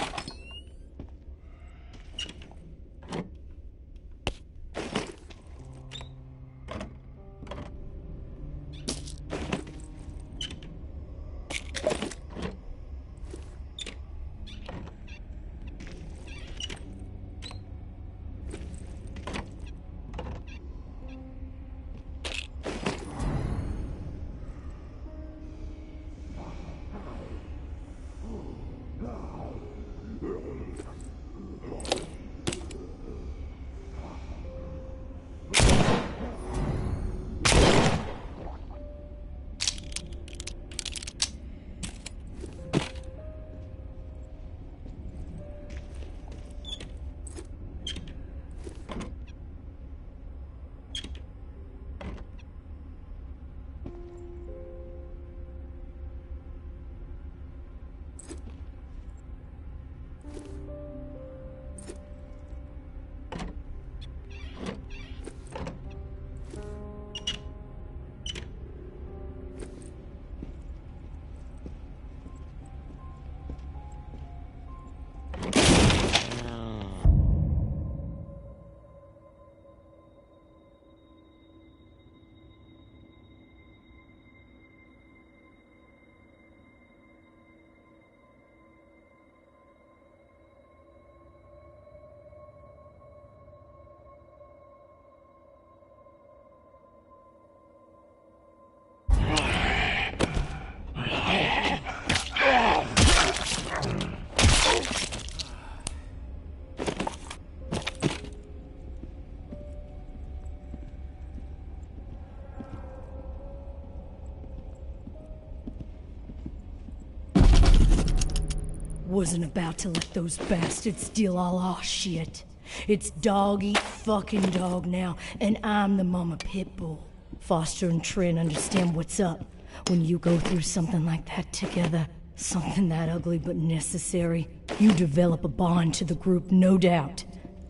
Speaker 13: Wasn't about to let those bastards steal all our shit. It's dog eat fucking dog now, and I'm the mama pit bull. Foster and Trin understand what's up when you go through something like that together. Something that ugly but necessary. You develop a bond to the group, no doubt.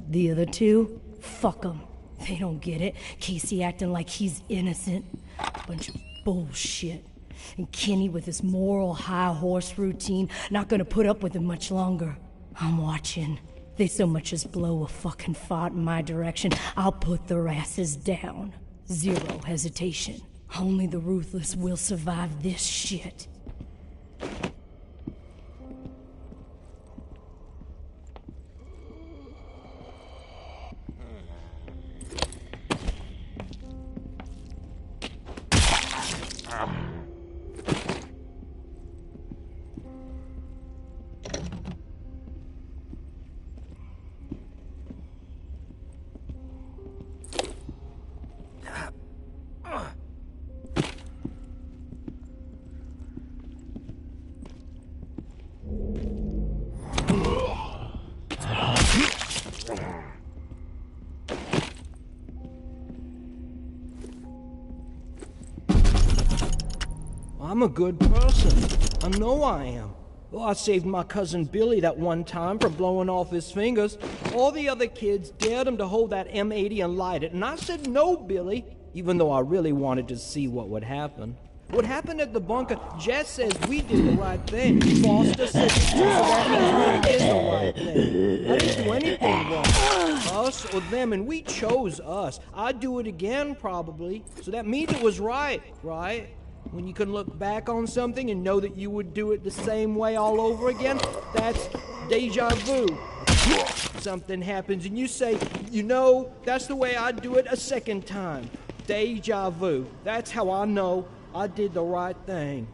Speaker 13: The other two? Fuck them. They don't get it. Casey acting like he's innocent. Bunch of bullshit. And Kenny with his moral high horse routine, not gonna put up with it much longer. I'm watching. They so much as blow a fucking fart in my direction, I'll put their asses down. Zero hesitation. Only the ruthless will survive this shit.
Speaker 14: I'm a good person. I know I am. Well, I saved my cousin Billy that one time from blowing off his fingers. All the other kids dared him to hold that M80 and light it, and I said no, Billy, even though I really wanted to see what would happen. What happened at the bunker, Jess says we did the right thing. Foster says it too, so that means we did the right thing. I didn't do anything wrong. Us or them, and we chose us. I'd do it again, probably. So that means it was right, right? When you can look back on something and know that you would do it the same way all over again, that's deja vu. Something happens and you say, you know, that's the way I'd do it a second time. Deja vu. That's how I know I did the right thing.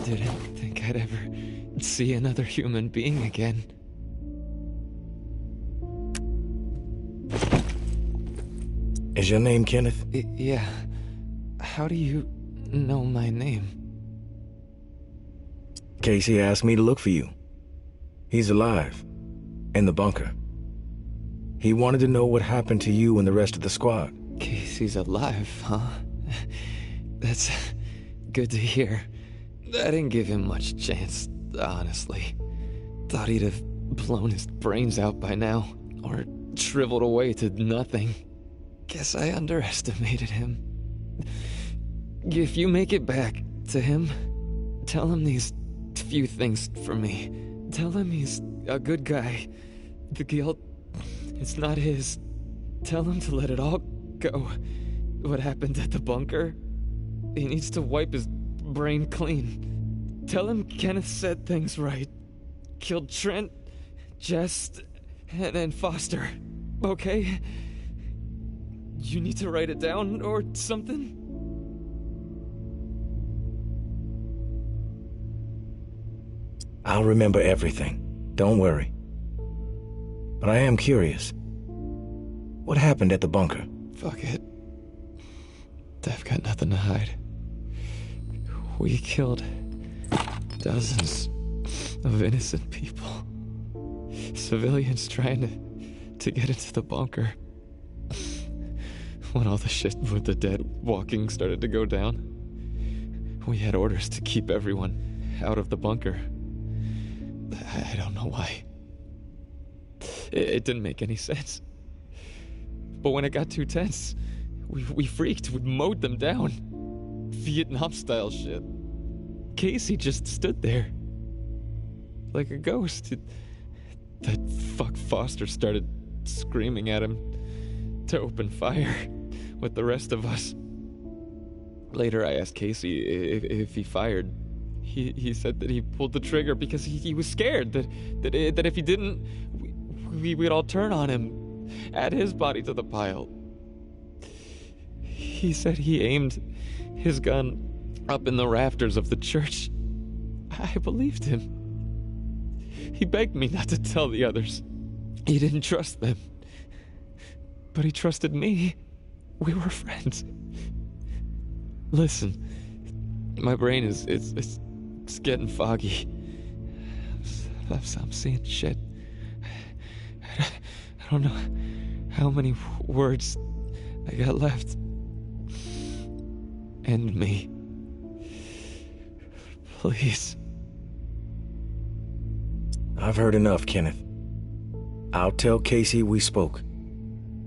Speaker 15: Didn't think I'd ever see another human being again.
Speaker 2: Is your name Kenneth?
Speaker 15: Yeah. How do you know my name?
Speaker 2: Casey asked me to look for you. He's alive. In the bunker. He wanted to know what happened to you and the rest of the squad.
Speaker 15: Casey's alive, huh? That's good to hear. I didn't give him much chance, honestly. Thought he'd have blown his brains out by now, or shriveled away to nothing. Guess I underestimated him. If you make it back to him, tell him these few things for me. Tell him he's a good guy. The guilt, it's not his. Tell him to let it all go. What happened at the bunker? He needs to wipe his brain clean. Tell him Kenneth said things right. Killed Trent, Jess, and Foster. Okay? You need to write it down or something?
Speaker 2: I'll remember everything. Don't worry. But I am curious. What happened at the bunker?
Speaker 15: Fuck it. I've got nothing to hide. We killed dozens of innocent people. Civilians trying to get into the bunker. When all the shit with the dead walking started to go down, we had orders to keep everyone out of the bunker. I don't know why. It didn't make any sense. But when it got too tense, we freaked. We mowed them down. Vietnam-style shit. Casey just stood there. Like a ghost. That fuck Foster started screaming at him to open fire with the rest of us. Later I asked Casey if he fired. He said that he pulled the trigger because he was scared that if he didn't, we'd all turn on him, add his body to the pile. He said he aimed his gun up in the rafters of the church. I believed him. He begged me not to tell the others. He didn't trust them. But he trusted me. We were friends. Listen, my brain is getting foggy. I'm seeing shit. I don't know how many words I got left. End me. Please.
Speaker 2: I've heard enough, Kenneth. I'll tell Casey we spoke.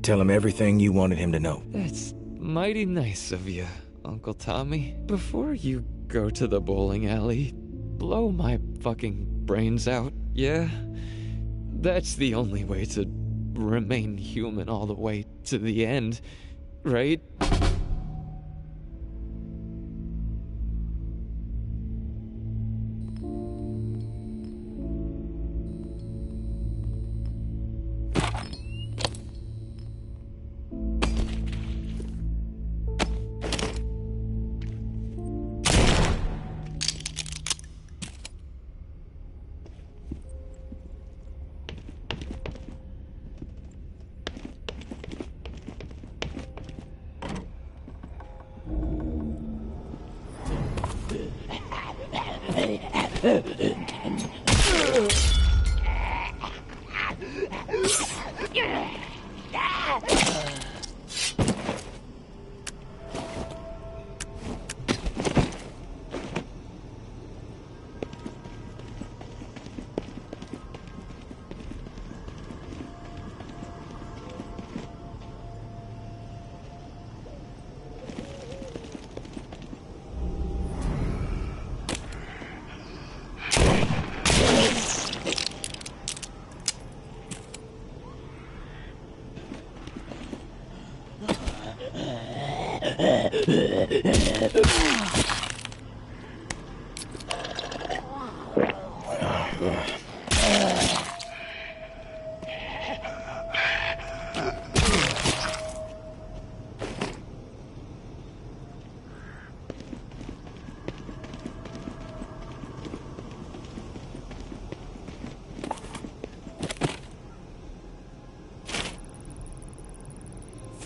Speaker 2: Tell him everything you wanted him to know.
Speaker 15: That's mighty nice of you, Uncle Tommy. Before you go to the bowling alley, blow my fucking brains out, yeah? That's the only way to remain human all the way to the end, right?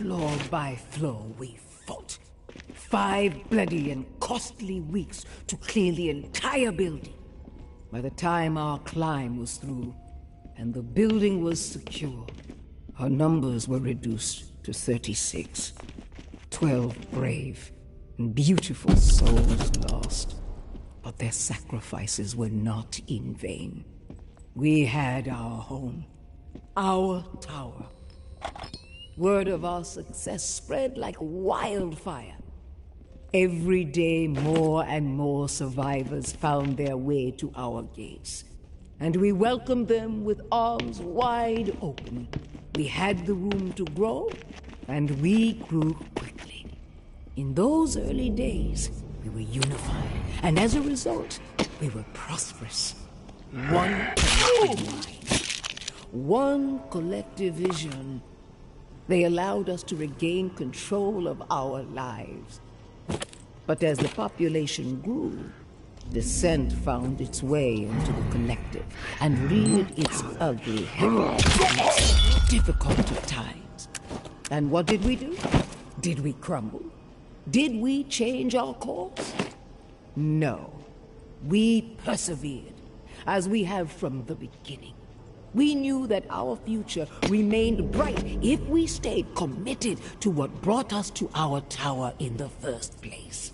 Speaker 5: Floor by floor we fought. 5 bloody and costly weeks to clear the entire building. By the time our climb was through, and the building was secure, our numbers were reduced to 36. 12 brave and beautiful souls lost. But their sacrifices were not in vain. We had our home, our tower. Word of our success spread like wildfire. Every day, more and more survivors found their way to our gates, and we welcomed them with arms wide open. We had the room to grow, and we grew quickly. In those early days, we were unified, and as a result, we were prosperous. One collective mind, one collective vision. They allowed us to regain control of our lives. But as the population grew, dissent found its way into the collective and reared its ugly head in the difficult of times. And what did we do? Did we crumble? Did we change our course? No. We persevered, as we have from the beginning. We knew that our future remained bright if we stayed committed to what brought us to our tower in the first place.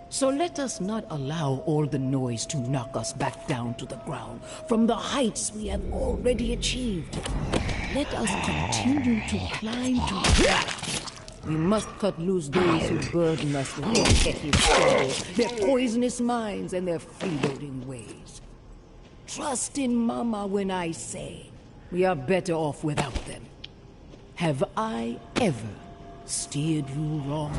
Speaker 5: So let us not allow all the noise to knock us back down to the ground from the heights we have already achieved. Let us continue to climb together. We must cut loose those who burden us with their petty struggles, their poisonous minds, and their freeloading ways. Trust in Mama when I say we are better off without them. Have I ever steered you wrong?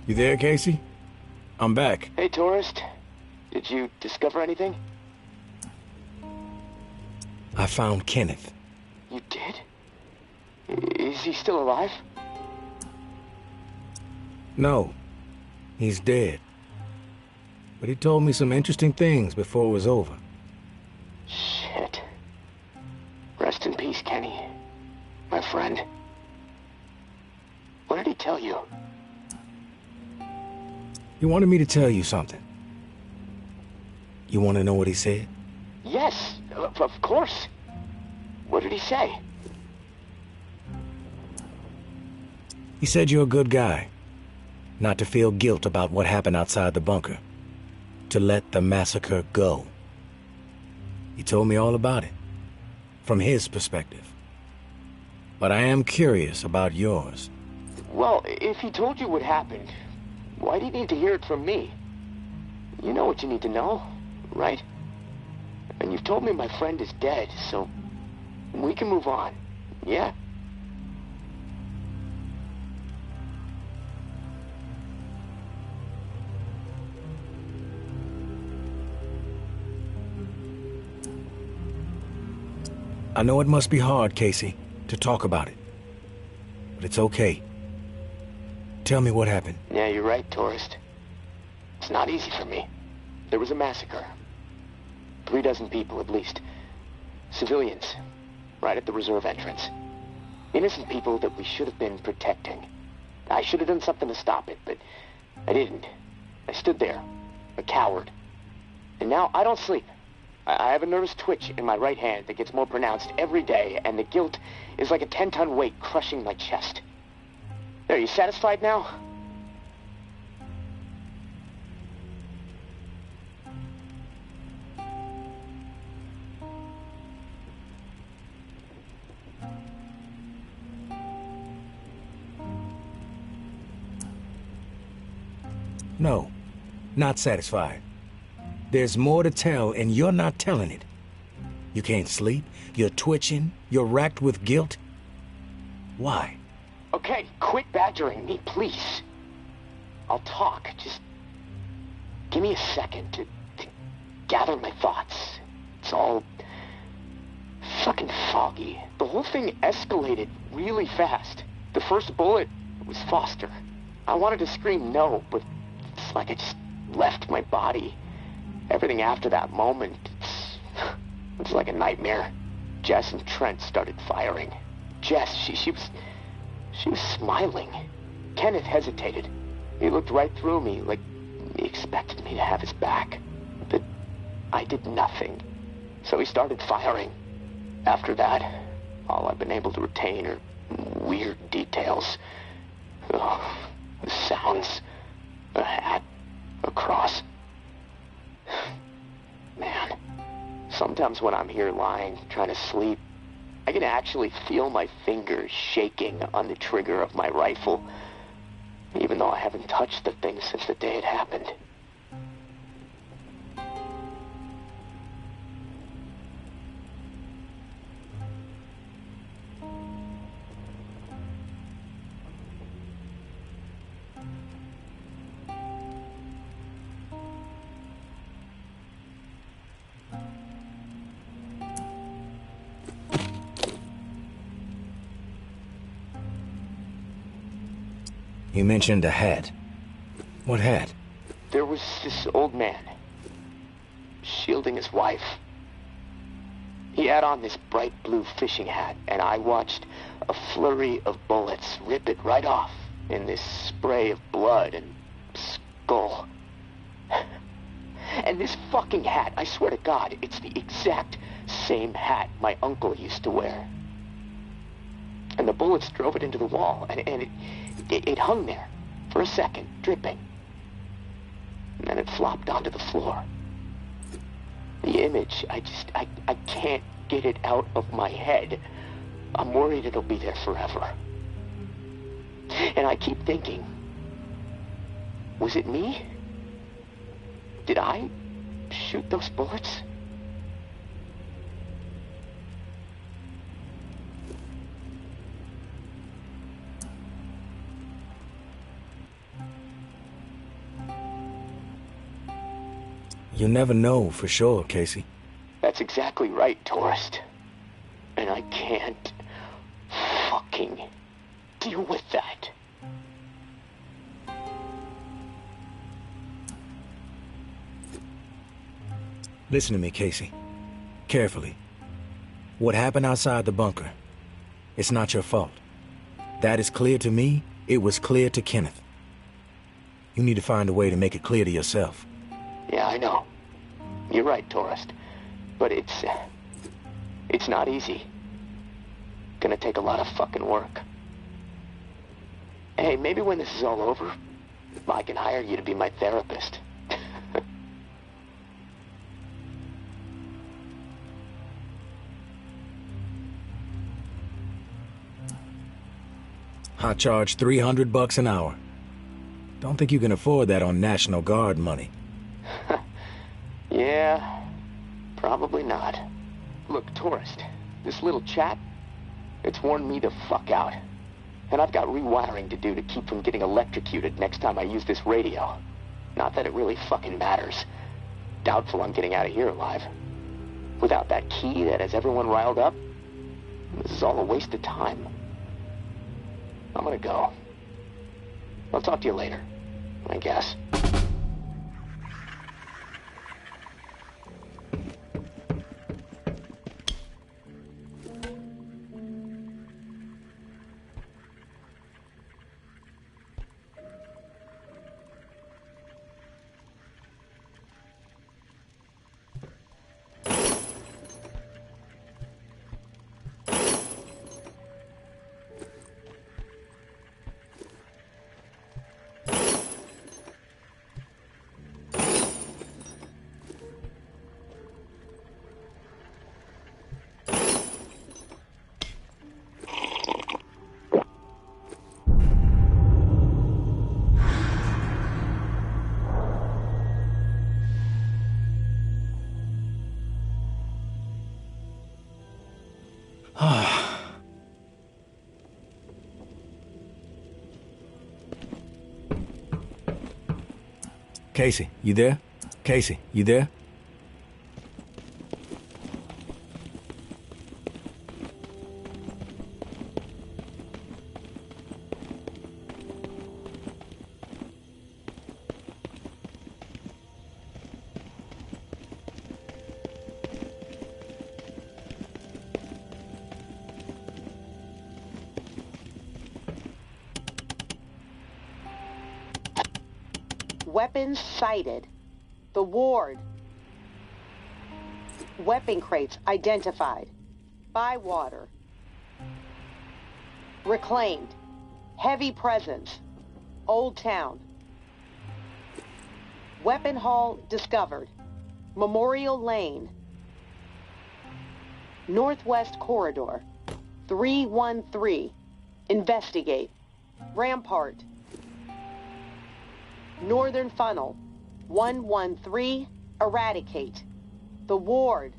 Speaker 2: You there, Casey? I'm back.
Speaker 1: Hey, tourist. Did you discover anything?
Speaker 2: I found Kenneth.
Speaker 1: You did? Is he still alive?
Speaker 2: No. He's dead. But he told me some interesting things before it was over.
Speaker 1: Shit. Rest in peace, Kenny. My friend. What did he tell you?
Speaker 2: He wanted me to tell you something. You want to know what he said?
Speaker 1: Yes, of course. What did he say?
Speaker 2: He said you're a good guy. Not to feel guilt about what happened outside the bunker. To let the massacre go. He told me all about it. From his perspective. But I am curious about yours.
Speaker 1: Well, if he told you what happened, why do you need to hear it from me? You know what you need to know, right? And you've told me my friend is dead, so we can move on, yeah?
Speaker 2: I know it must be hard, Casey, to talk about it. But it's okay. Tell me what happened.
Speaker 1: Yeah, you're right, tourist. It's not easy for me. There was a massacre. 36 people, at least. Civilians. Right at the reserve entrance. Innocent people that we should have been protecting. I should have done something to stop it, but I didn't. I stood there, a coward. And now I don't sleep. I have a nervous twitch in my right hand that gets more pronounced every day, and the guilt is like a 10-ton weight crushing my chest. Are you satisfied now?
Speaker 2: No, not satisfied. There's more to tell, and you're not telling it. You can't sleep, you're twitching, you're racked with guilt. Why?
Speaker 1: Okay, quit badgering me, please. I'll talk, just give me a second to gather my thoughts. It's all fucking foggy. The whole thing escalated really fast. The first bullet was Foster. I wanted to scream no, but it's like I just left my body. Everything after that moment, it's like a nightmare. Jess and Trent started firing. Jess, she was smiling. Kenneth hesitated. He looked right through me like he expected me to have his back. But I did nothing. So he started firing. After that, all I've been able to retain are weird details. Oh, the sounds, a hat, a cross. Man, sometimes when I'm here lying, trying to sleep, I can actually feel my fingers shaking on the trigger of my rifle, even though I haven't touched the thing since the day it happened.
Speaker 2: You mentioned a hat. What hat?
Speaker 1: There was this old man, shielding his wife. He had on this bright blue fishing hat, and I watched a flurry of bullets rip it right off in this spray of blood and skull. And this fucking hat, I swear to God, it's the exact same hat my uncle used to wear. And the bullets drove it into the wall, and it hung there for a second, dripping. And then it flopped onto the floor. The image, I can't get it out of my head. I'm worried it'll be there forever. And I keep thinking, was it me? Did I shoot those bullets?
Speaker 2: You'll never know for sure, Casey.
Speaker 1: That's exactly right, tourist. And I can't fucking deal with that.
Speaker 2: Listen to me, Casey. Carefully. What happened outside the bunker, it's not your fault. That is clear to me. It was clear to Kenneth. You need to find a way to make it clear to yourself.
Speaker 1: Yeah, I know. You're right, tourist. But it's not easy. Gonna take a lot of fucking work. Hey, maybe when this is all over, I can hire you to be my therapist.
Speaker 2: I charge $300 an hour. Don't think you can afford that on National Guard money.
Speaker 1: Yeah, probably not. Look, tourist, this little chat, it's worn me the fuck out. And I've got rewiring to do to keep from getting electrocuted next time I use this radio. Not that it really fucking matters. Doubtful I'm getting out of here alive. Without that key that has everyone riled up, this is all a waste of time. I'm gonna go. I'll talk to you later, I guess.
Speaker 2: Casey, you there? Casey, you there?
Speaker 3: Weapons sighted. The ward. Weapon crates identified. Bywater. Reclaimed. Heavy presence. Old Town. Weapon hall discovered. Memorial Lane. Northwest Corridor. 313. Investigate. Rampart. Northern Funnel. 113. Eradicate. The ward.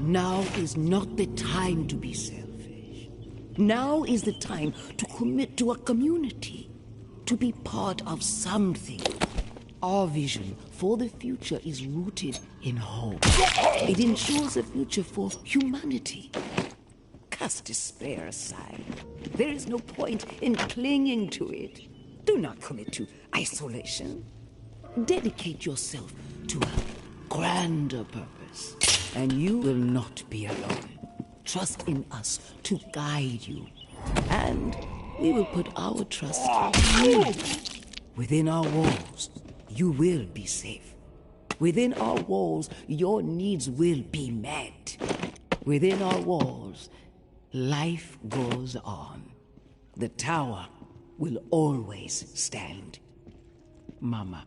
Speaker 5: Now is not the time to be selfish. Now is the time to commit to a community, to be part of something. Our vision for the future is rooted in hope. It ensures a future for humanity. Cast despair aside. There is no point in clinging to it. Do not commit to isolation. Dedicate yourself to a grander purpose, and you will not be alone. Trust in us to guide you, and we will put our trust in you. Within our walls, you will be safe. Within our walls, your needs will be met. Within our walls, life goes on. The tower will always stand. Mama.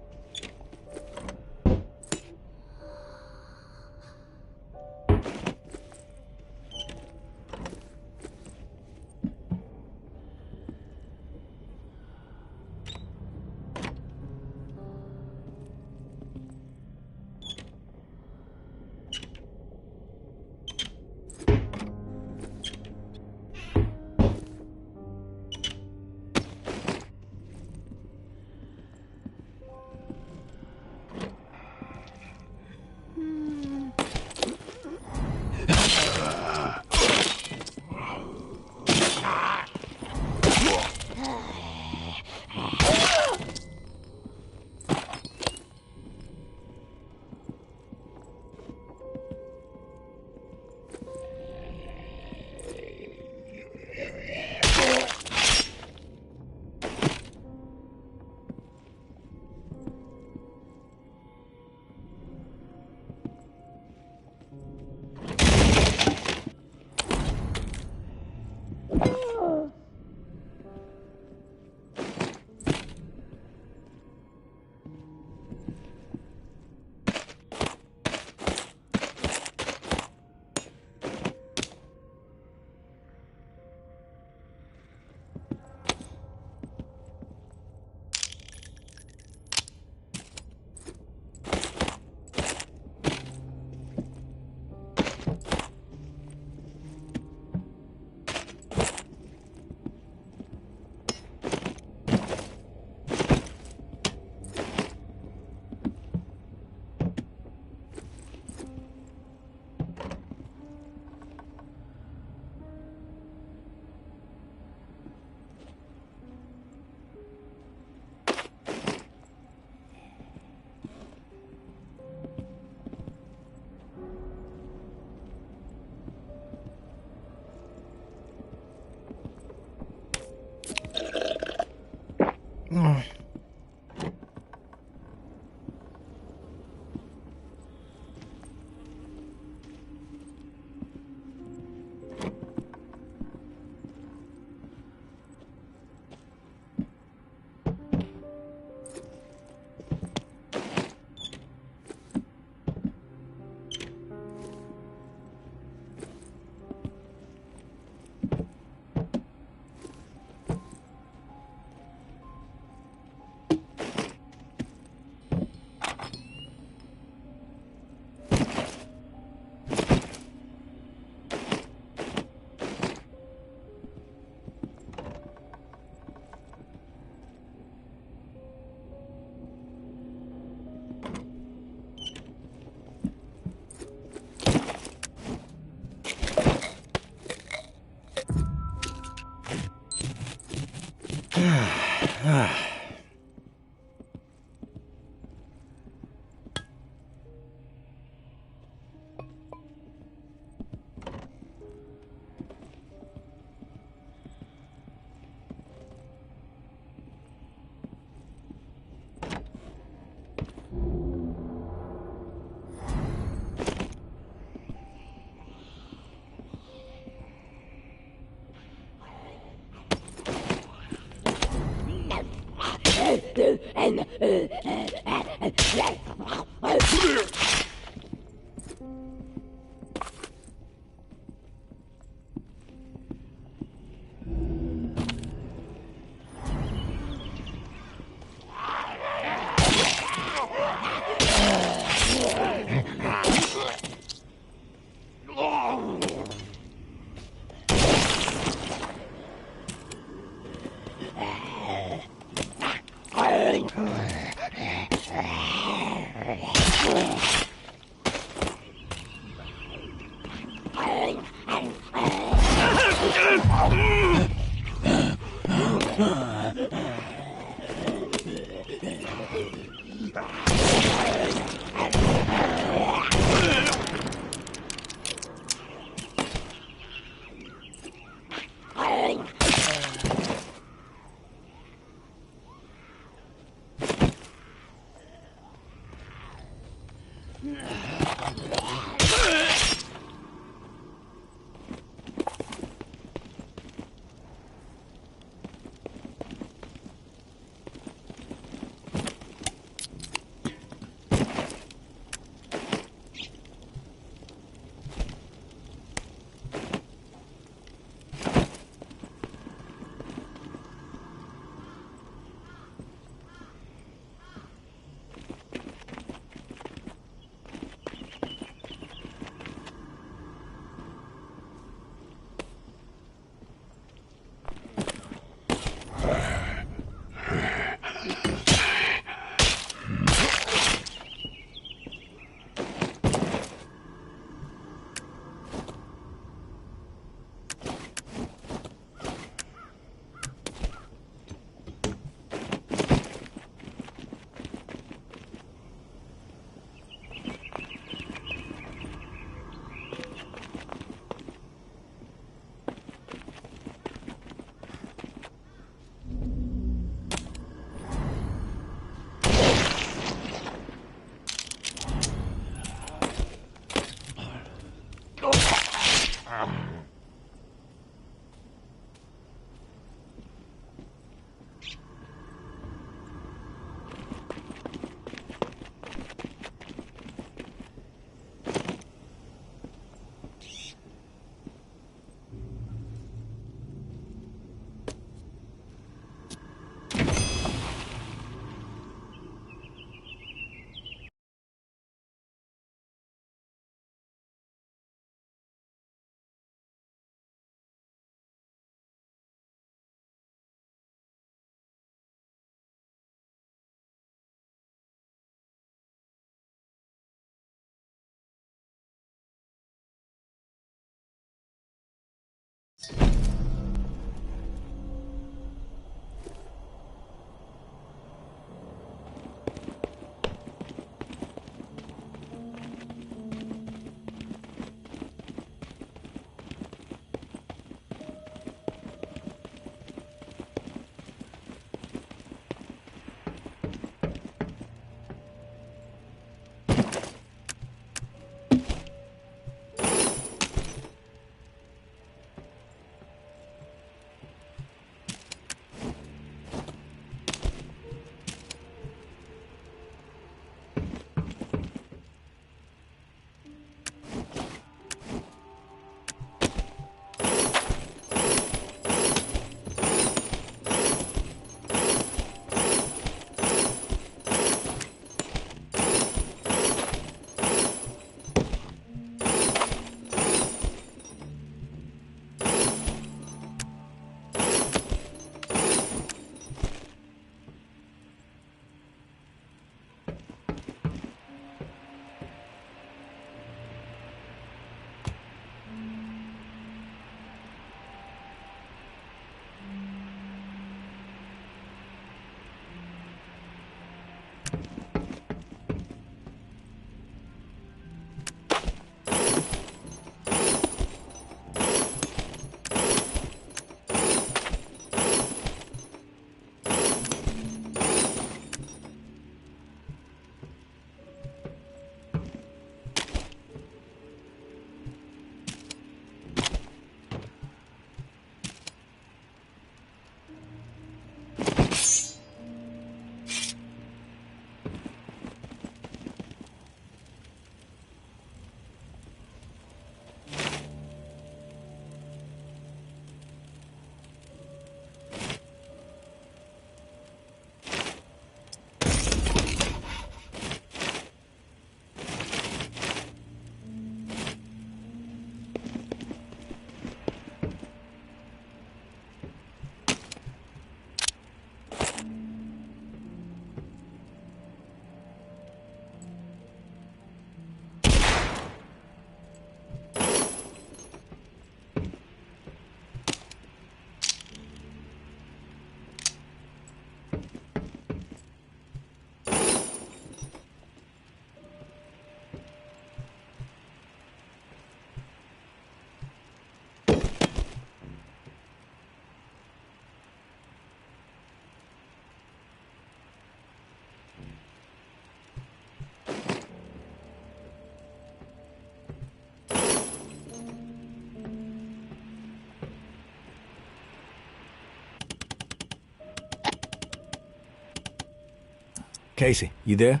Speaker 2: Casey, you there?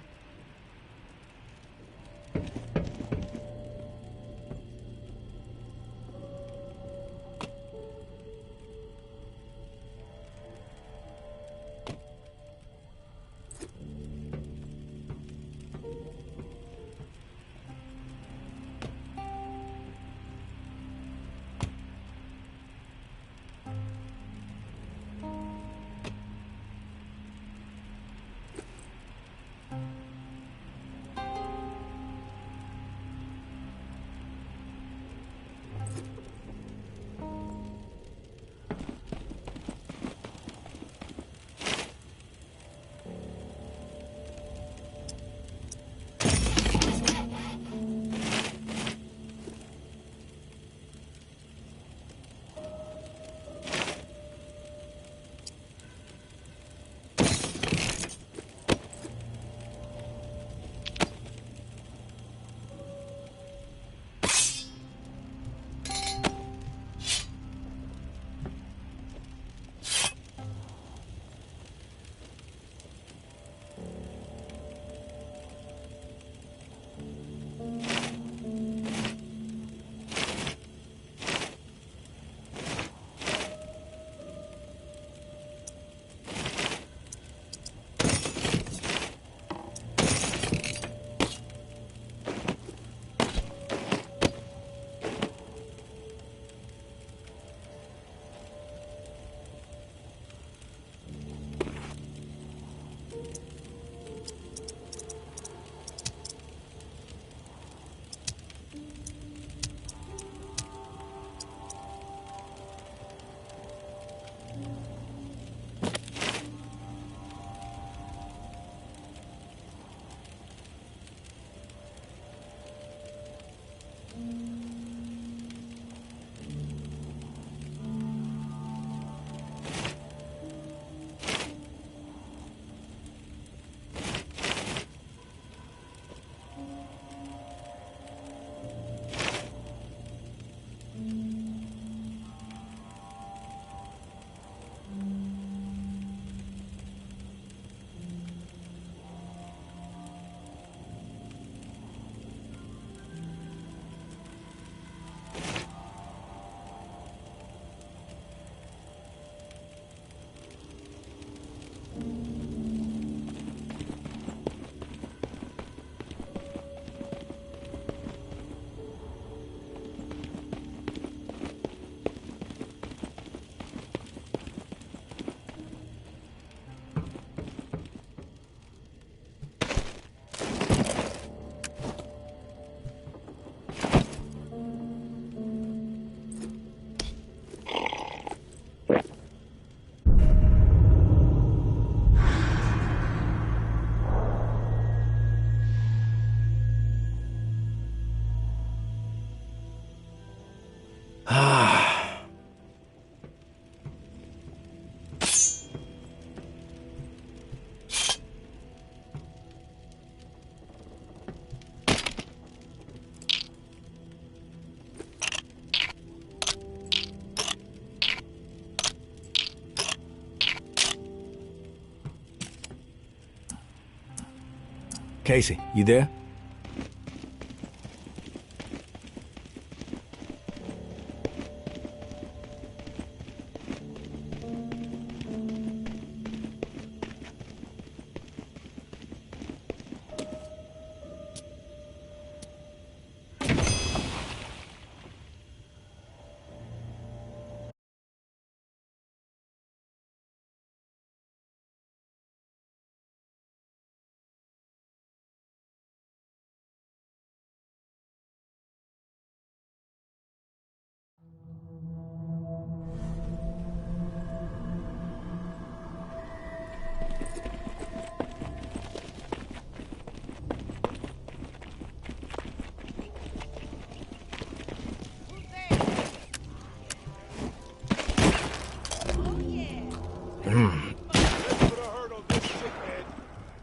Speaker 2: Casey, you there?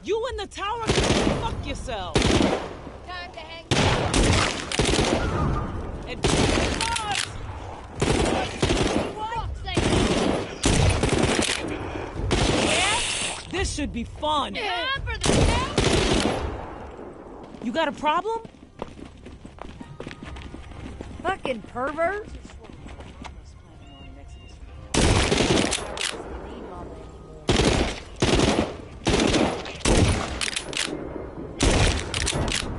Speaker 10: You in the tower can fuck yourself.
Speaker 16: Time to hang.
Speaker 10: And
Speaker 16: Yeah?
Speaker 10: this should be fun.
Speaker 16: Time for the
Speaker 10: You got a problem?
Speaker 6: Fucking pervert.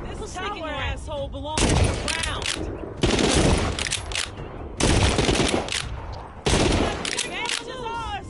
Speaker 10: This tower asshole belongs to the ground. Damage is ours.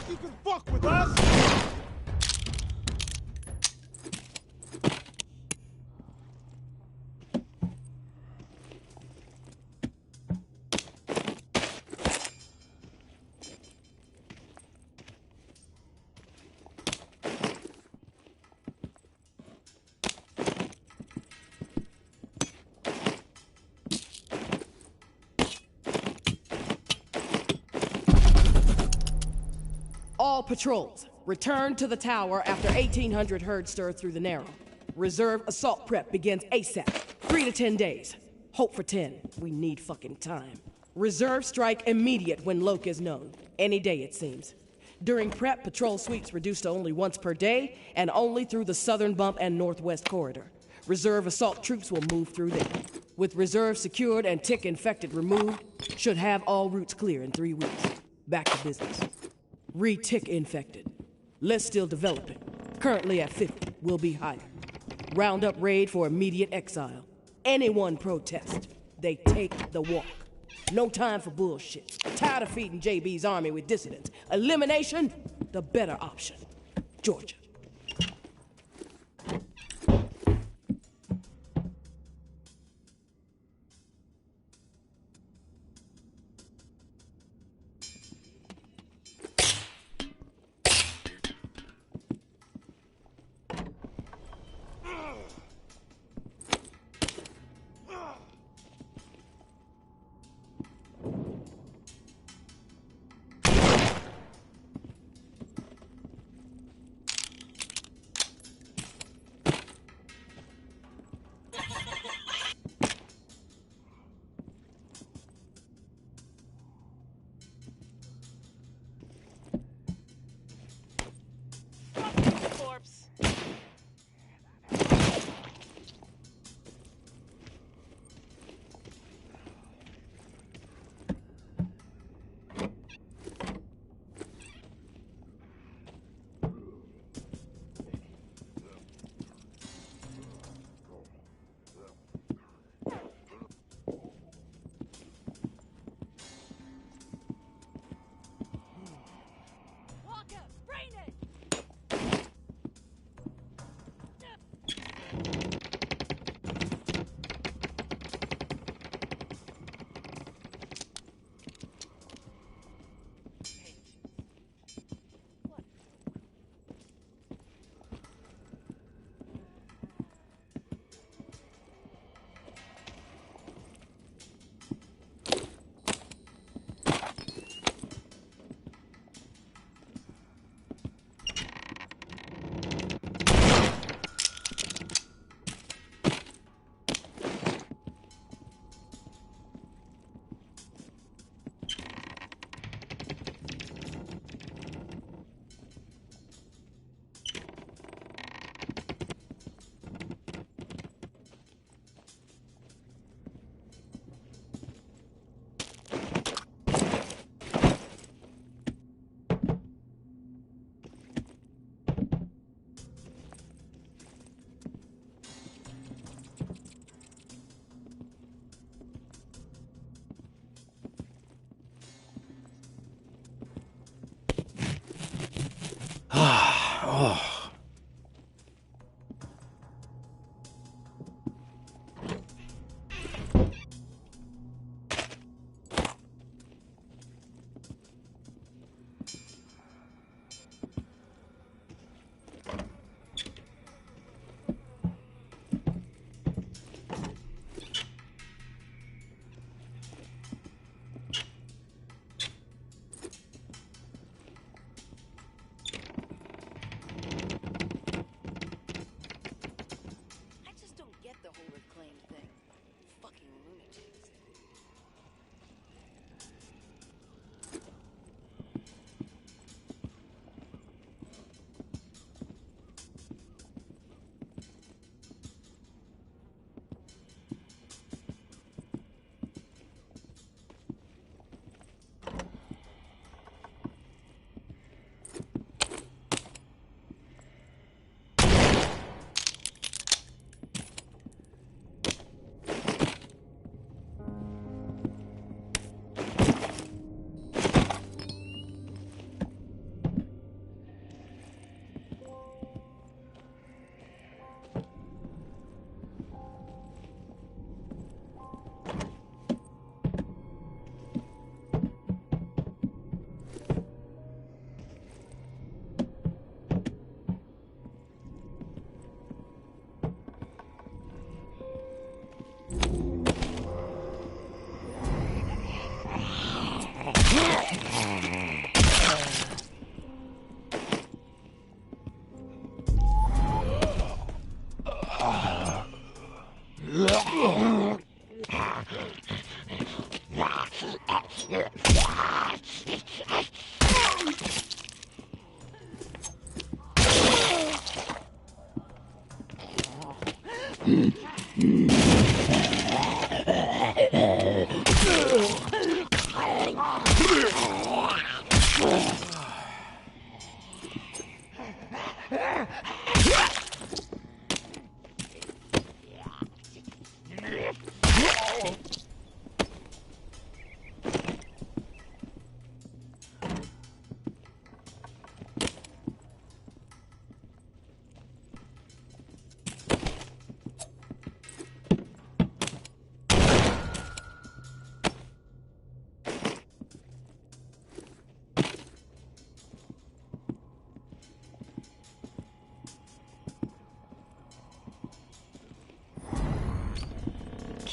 Speaker 4: You can fuck with us!
Speaker 11: All patrols, return to the tower after 1800 herd stir through the Narrow. Reserve assault prep begins ASAP. 3 to 10 days. Hope for 10. We need fucking time. Reserve strike immediate when Loke is known. Any day, it seems. During prep, patrol sweeps reduced to only once per day, and only through the southern bump and northwest corridor. Reserve assault troops will move through there. With reserve secured and tick infected removed, should have all routes clear in 3 weeks. Back to business. Re-tick infected. List still developing. Currently at 50. Will be higher. Roundup raid for immediate exile. Anyone protest, they take the walk. No time for bullshit. Tired of feeding JB's army with dissidents. Elimination, the better option. Georgia.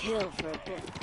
Speaker 6: Kill for a book.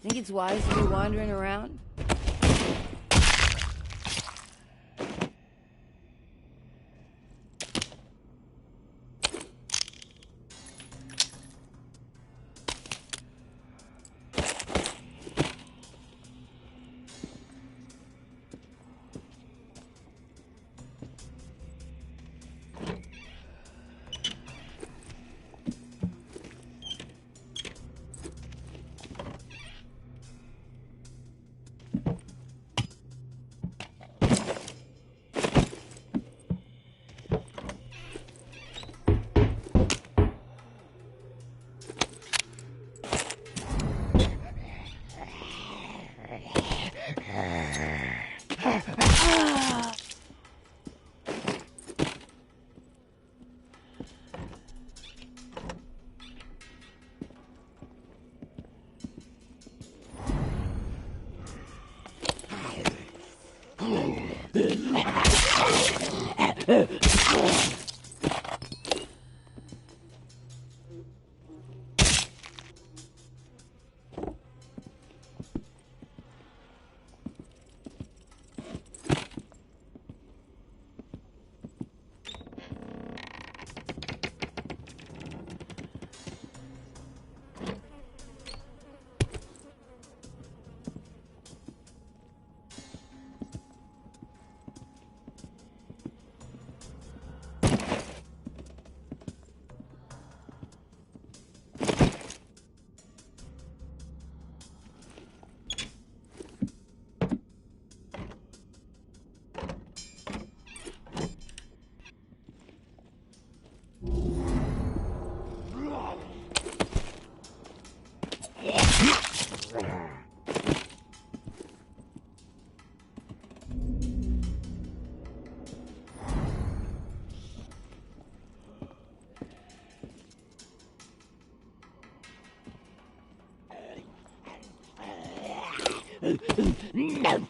Speaker 6: Think it's wise to be wandering around?
Speaker 17: No.